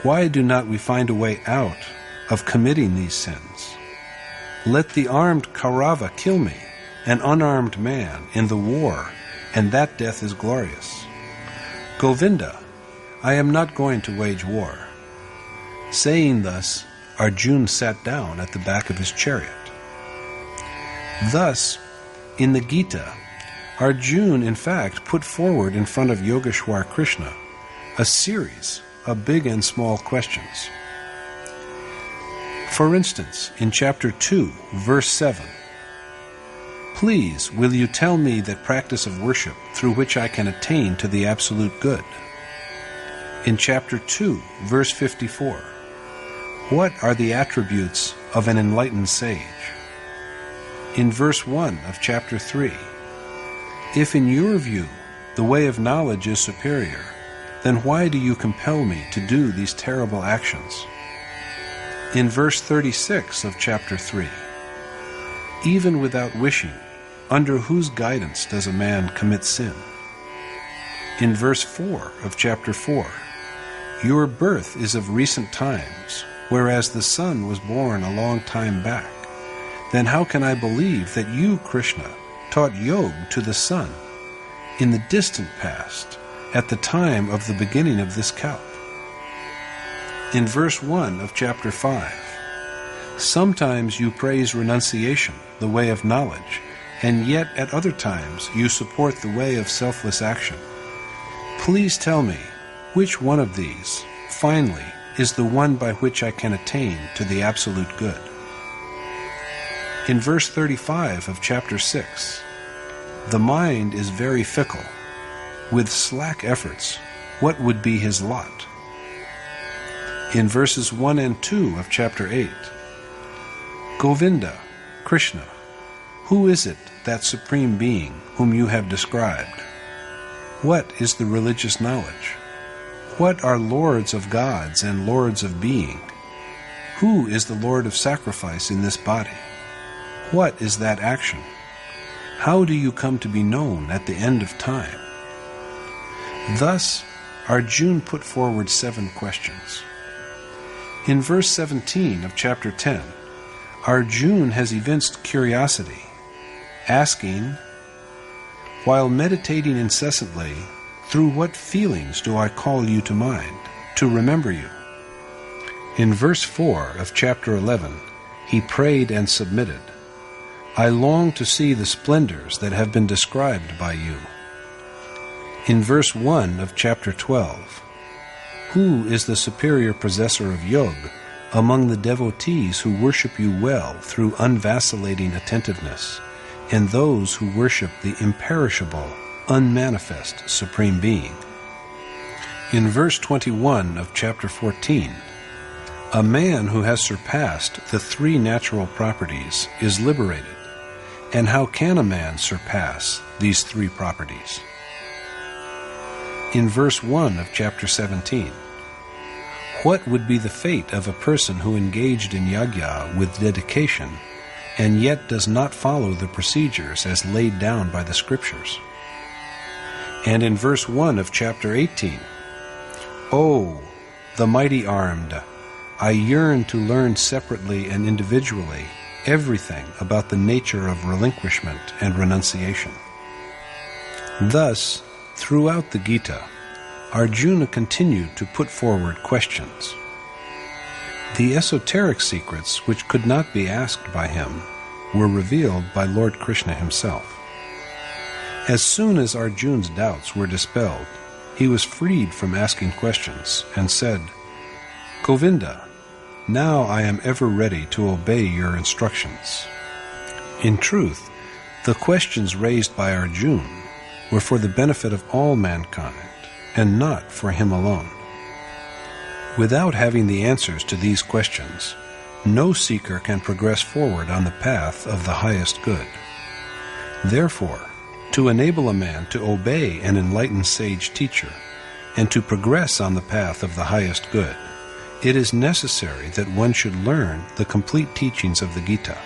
Why do not we find a way out of committing these sins? Let the armed Kaurava kill me, an unarmed man, in the war, and that death is glorious. Govinda, I am not going to wage war." Saying thus, Arjuna sat down at the back of his chariot. Thus, in the Gita, Arjuna in fact put forward in front of Yogeshwar Krishna a series of big and small questions. For instance, in chapter 2, verse 7, "Please, will you tell me that practice of worship through which I can attain to the absolute good?" In chapter 2, verse 54, "What are the attributes of an enlightened sage?" In verse 1 of chapter 3, "If in your view the way of knowledge is superior, then why do you compel me to do these terrible actions?" In verse 36 of chapter 3, "Even without wishing, under whose guidance does a man commit sin? In verse 4 of chapter 4, your birth is of recent times, whereas the sun was born a long time back. Then how can I believe that you, Krishna, taught Yog to the sun in the distant past, at the time of the beginning of this kalp? In verse 1 of chapter 5, sometimes you praise renunciation, the way of knowledge, and yet at other times you support the way of selfless action. Please tell me, which one of these, finally, is the one by which I can attain to the absolute good? In verse 35 of chapter 6, the mind is very fickle. With slack efforts, what would be his lot? In verses 1 and 2 of chapter 8, Govinda, Krishna, who is it, that supreme being whom you have described? What is the religious knowledge? What are lords of gods and lords of being? Who is the Lord of sacrifice in this body? What is that action? How do you come to be known at the end of time? Thus, Arjuna put forward 7 questions. In verse 17 of chapter 10, Arjuna has evinced curiosity, asking, while meditating incessantly, through what feelings do I call you to mind, to remember you? In verse 4 of chapter 11, he prayed and submitted, I long to see the splendors that have been described by you. In verse 1 of chapter 12, who is the superior possessor of Yog among the devotees who worship you well through unvacillating attentiveness, and those who worship the imperishable, unmanifest Supreme Being? In verse 21 of chapter 14, a man who has surpassed the 3 natural properties is liberated. And how can a man surpass these 3 properties? In verse 1 of chapter 17, what would be the fate of a person who engaged in yajna with dedication and yet does not follow the procedures as laid down by the scriptures? And in verse 1 of chapter 18, O, the mighty armed, I yearn to learn separately and individually everything about the nature of relinquishment and renunciation. Thus, throughout the Gita, Arjuna continued to put forward questions. The esoteric secrets which could not be asked by him were revealed by Lord Krishna himself. As soon as Arjuna's doubts were dispelled, he was freed from asking questions and said, Govinda, now I am ever ready to obey your instructions. In truth, the questions raised by Arjuna were for the benefit of all mankind, and not for him alone. Without having the answers to these questions, no seeker can progress forward on the path of the highest good. Therefore, to enable a man to obey an enlightened sage teacher, and to progress on the path of the highest good, it is necessary that one should learn the complete teachings of the Gita.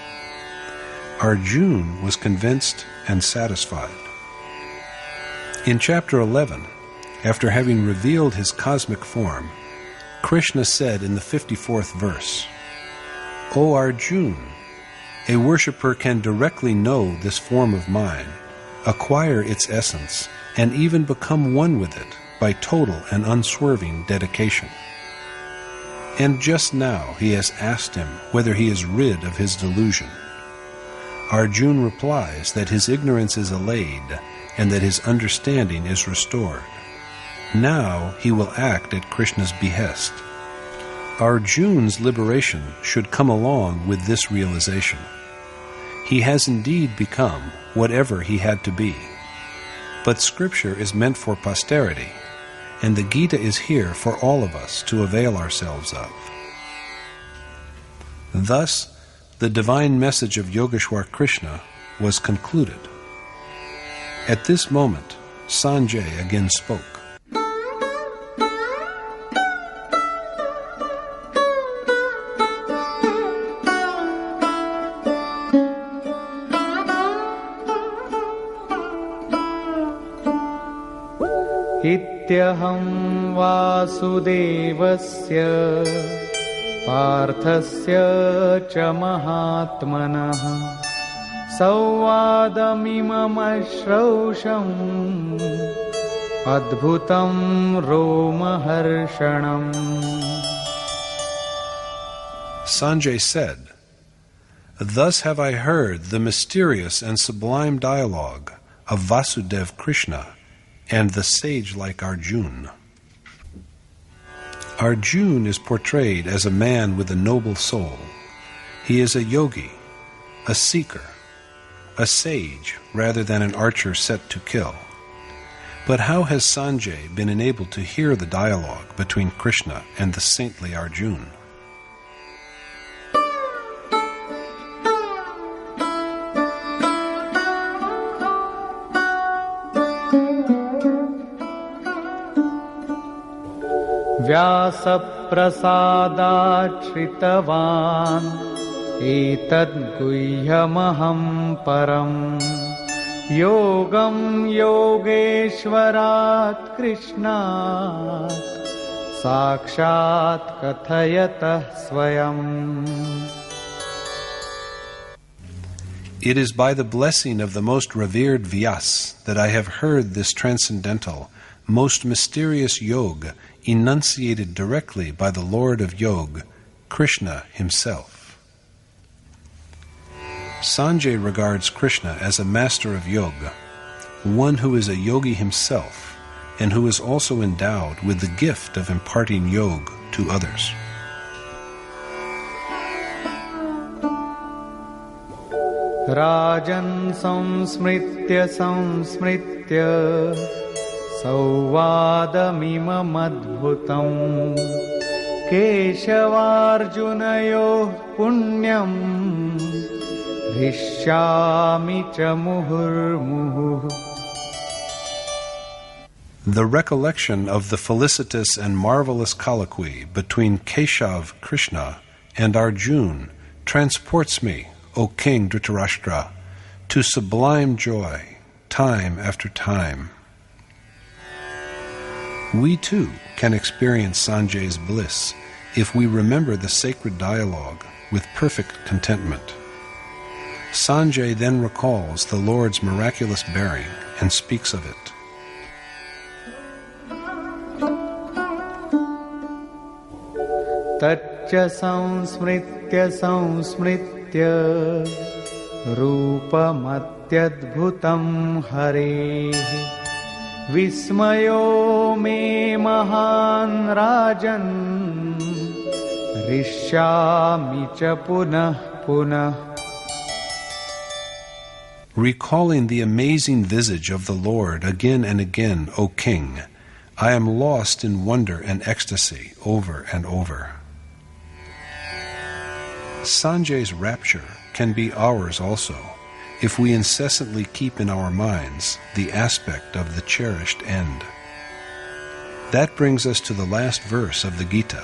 Arjuna was convinced and satisfied. In chapter 11, after having revealed his cosmic form, Krishna said in the 54th verse, O Arjuna, a worshipper can directly know this form of mine, acquire its essence, and even become one with it by total and unswerving dedication. And just now he has asked him whether he is rid of his delusion. Arjuna replies that his ignorance is allayed and that his understanding is restored. Now he will act at Krishna's behest. Arjuna's liberation should come along with this realization. He has indeed become whatever he had to be. But Scripture is meant for posterity, and the Gita is here for all of us to avail ourselves of. Thus, the divine message of Yogeshwar Krishna was concluded. At this moment, Sanjay again spoke. इत्यहं वासुदेवस्य पार्थस्य च महात्मनः संवादमिममश्रौषम् अद्भुतं रोमहर्षणम्. Sanjay said, "Thus have I heard the mysterious and sublime dialogue of Vasudeva Krishna and the sage-like Arjuna. Arjuna is portrayed as a man with a noble soul. He is a yogi, a seeker, a sage rather than an archer set to kill. But how has Sanjay been enabled to hear the dialogue between Krishna and the saintly Arjuna?" व्यासप्रसादात् श्रितवान् एतद्गुह्यमहं परम् योगं योगेश्वरात् कृष्णात् साक्षात् कथयतः स्वयम्. It is by the blessing of the most revered Vyas that I have heard this transcendental, most mysterious yoga enunciated directly by the Lord of Yoga, Krishna himself. Sanjay regards Krishna as a master of yoga, one who is a yogi himself and who is also endowed with the gift of imparting yoga to others. Rajan samsmritya samsmritya संवादमिममद्भुतं केशवार्जुनयोः पुण्यं हृष्यामि च मुहुर्मुहुः. The recollection of the felicitous and marvelous colloquy between Keshav Krishna and Arjuna transports me, O King Dhritarashtra, to sublime joy, time after time. We too can experience Sanjay's bliss if we remember the sacred dialogue with perfect contentment. Sanjay then recalls the Lord's miraculous bearing and speaks of it. Tacca samsmritya samsmritya रूपमत्यद्भुतं हरेः विस्मयो मे महान् राजन् हृष्यामि च पुनः पुनः. Recalling the amazing visage of the Lord again and again, O King, I am lost in wonder and ecstasy over and over. Sanjay's rapture can be ours also, if we incessantly keep in our minds the aspect of the cherished end. That brings us to the last verse of the Gita,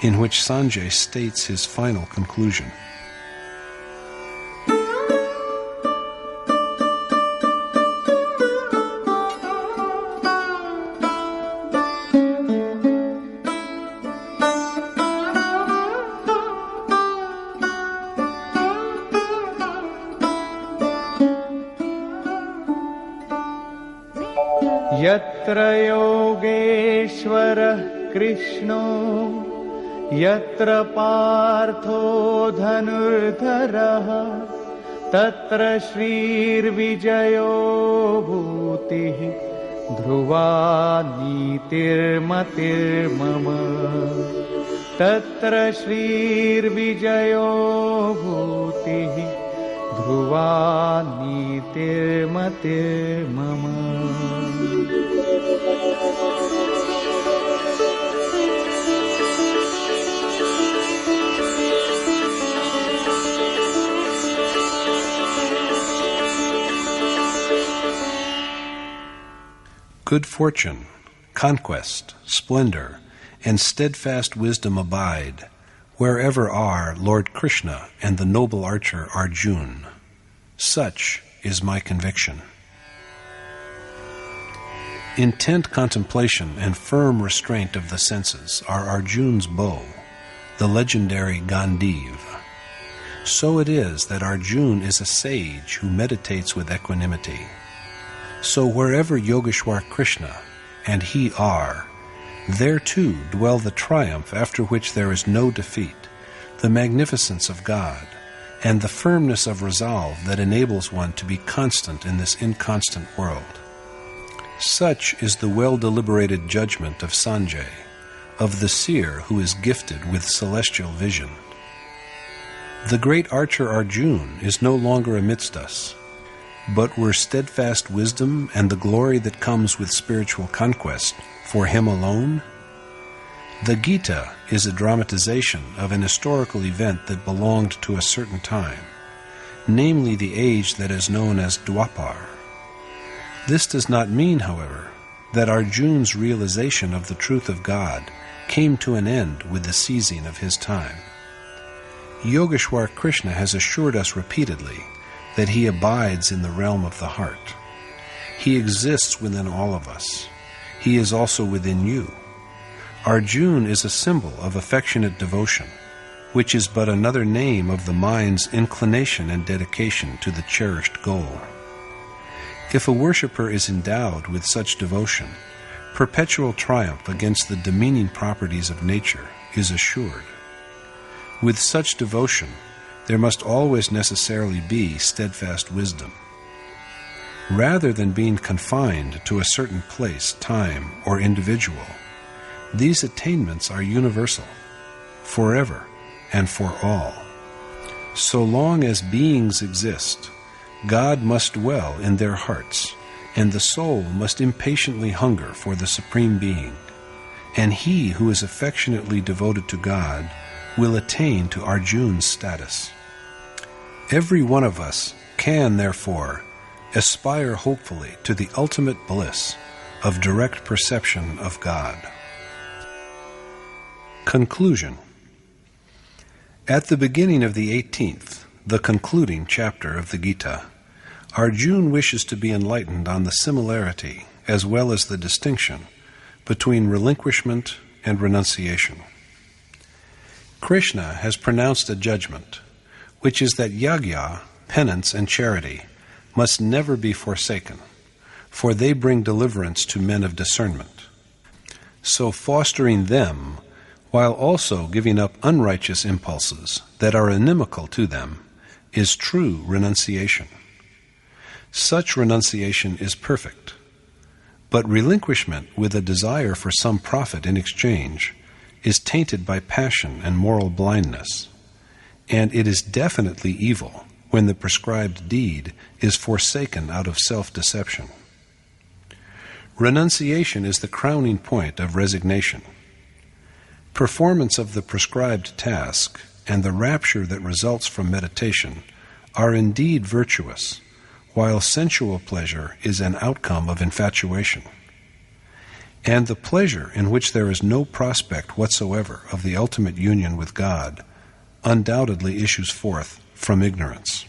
in which Sanjay states his final conclusion. यत्र योगेश्वरः कृष्णो यत्र पार्थो धनुर्धरः तत्र श्रीर्विजयो भूतिः ध्रुवा नीतिर्मतिर्मम. तत्र श्रीर्विजयो भूतिः Dhruva नीतिर्मतिर्मम. Good fortune, conquest, splendor, and steadfast wisdom abide wherever are Lord Krishna and the noble archer Arjuna. Such is my conviction. Intent contemplation and firm restraint of the senses are Arjuna's bow, the legendary Gandiv. So it is that Arjuna is a sage who meditates with equanimity. So wherever Yogeshwar Krishna and he are, there too dwell the triumph after which there is no defeat, the magnificence of God, and the firmness of resolve that enables one to be constant in this inconstant world. Such is the well-deliberated judgment of Sanjay, of the seer who is gifted with celestial vision. The great archer Arjuna is no longer amidst us, but were steadfast wisdom and the glory that comes with spiritual conquest for him alone? The Gita is a dramatization of an historical event that belonged to a certain time, namely the age that is known as Dwapar. This does not mean, however, that Arjuna's realization of the truth of God came to an end with the seizing of his time. Yogeshwar Krishna has assured us repeatedly that he abides in the realm of the heart. He exists within all of us. He is also within you. Arjuna is a symbol of affectionate devotion, which is but another name of the mind's inclination and dedication to the cherished goal. If a worshipper is endowed with such devotion, perpetual triumph against the demeaning properties of nature is assured. With such devotion, there must always necessarily be steadfast wisdom. Rather than being confined to a certain place, time, or individual, these attainments are universal, forever and for all. So long as beings exist, God must dwell in their hearts, and the soul must impatiently hunger for the Supreme Being, and he who is affectionately devoted to God will attain to Arjuna's status. Every one of us can, therefore, aspire hopefully to the ultimate bliss of direct perception of God. Conclusion. At the beginning of the 18th, the concluding chapter of the Gita, Arjuna wishes to be enlightened on the similarity as well as the distinction between relinquishment and renunciation. Krishna has pronounced a judgment, which is that yagya, penance, and charity must never be forsaken, for they bring deliverance to men of discernment. So fostering them, while also giving up unrighteous impulses that are inimical to them, is true renunciation. Such renunciation is perfect, but relinquishment with a desire for some profit in exchange is tainted by passion and moral blindness, and it is definitely evil when the prescribed deed is forsaken out of self-deception. Renunciation is the crowning point of resignation. Performance of the prescribed task and the rapture that results from meditation are indeed virtuous, while sensual pleasure is an outcome of infatuation. And the pleasure in which there is no prospect whatsoever of the ultimate union with God undoubtedly issues forth from ignorance.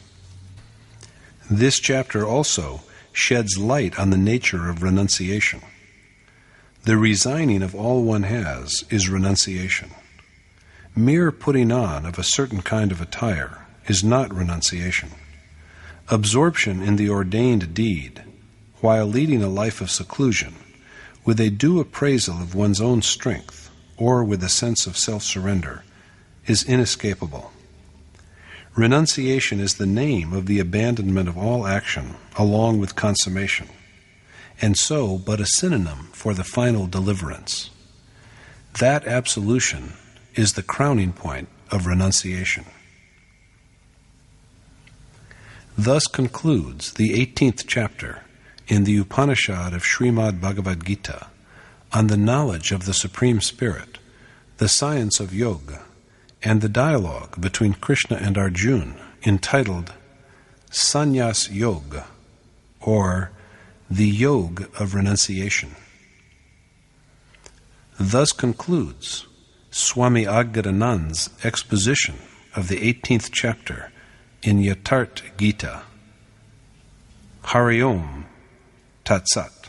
This chapter also sheds light on the nature of renunciation. The resigning of all one has is renunciation. Mere putting on of a certain kind of attire is not renunciation. Absorption in the ordained deed, while leading a life of seclusion, with a due appraisal of one's own strength, or with a sense of self-surrender, is inescapable. Renunciation is the name of the abandonment of all action, along with consummation, and so but a synonym for the final deliverance. That absolution is the crowning point of renunciation. Thus concludes the 18th chapter in the Upanishad of Srimad Bhagavad Gita on the knowledge of the Supreme Spirit, the science of yoga, and the dialogue between Krishna and Arjuna entitled Sannyas Yoga, or the Yoga of Renunciation. Thus concludes Swami Aggadanand's exposition of the 18th chapter in Yatharth Geeta. Hari Om Tat Sat.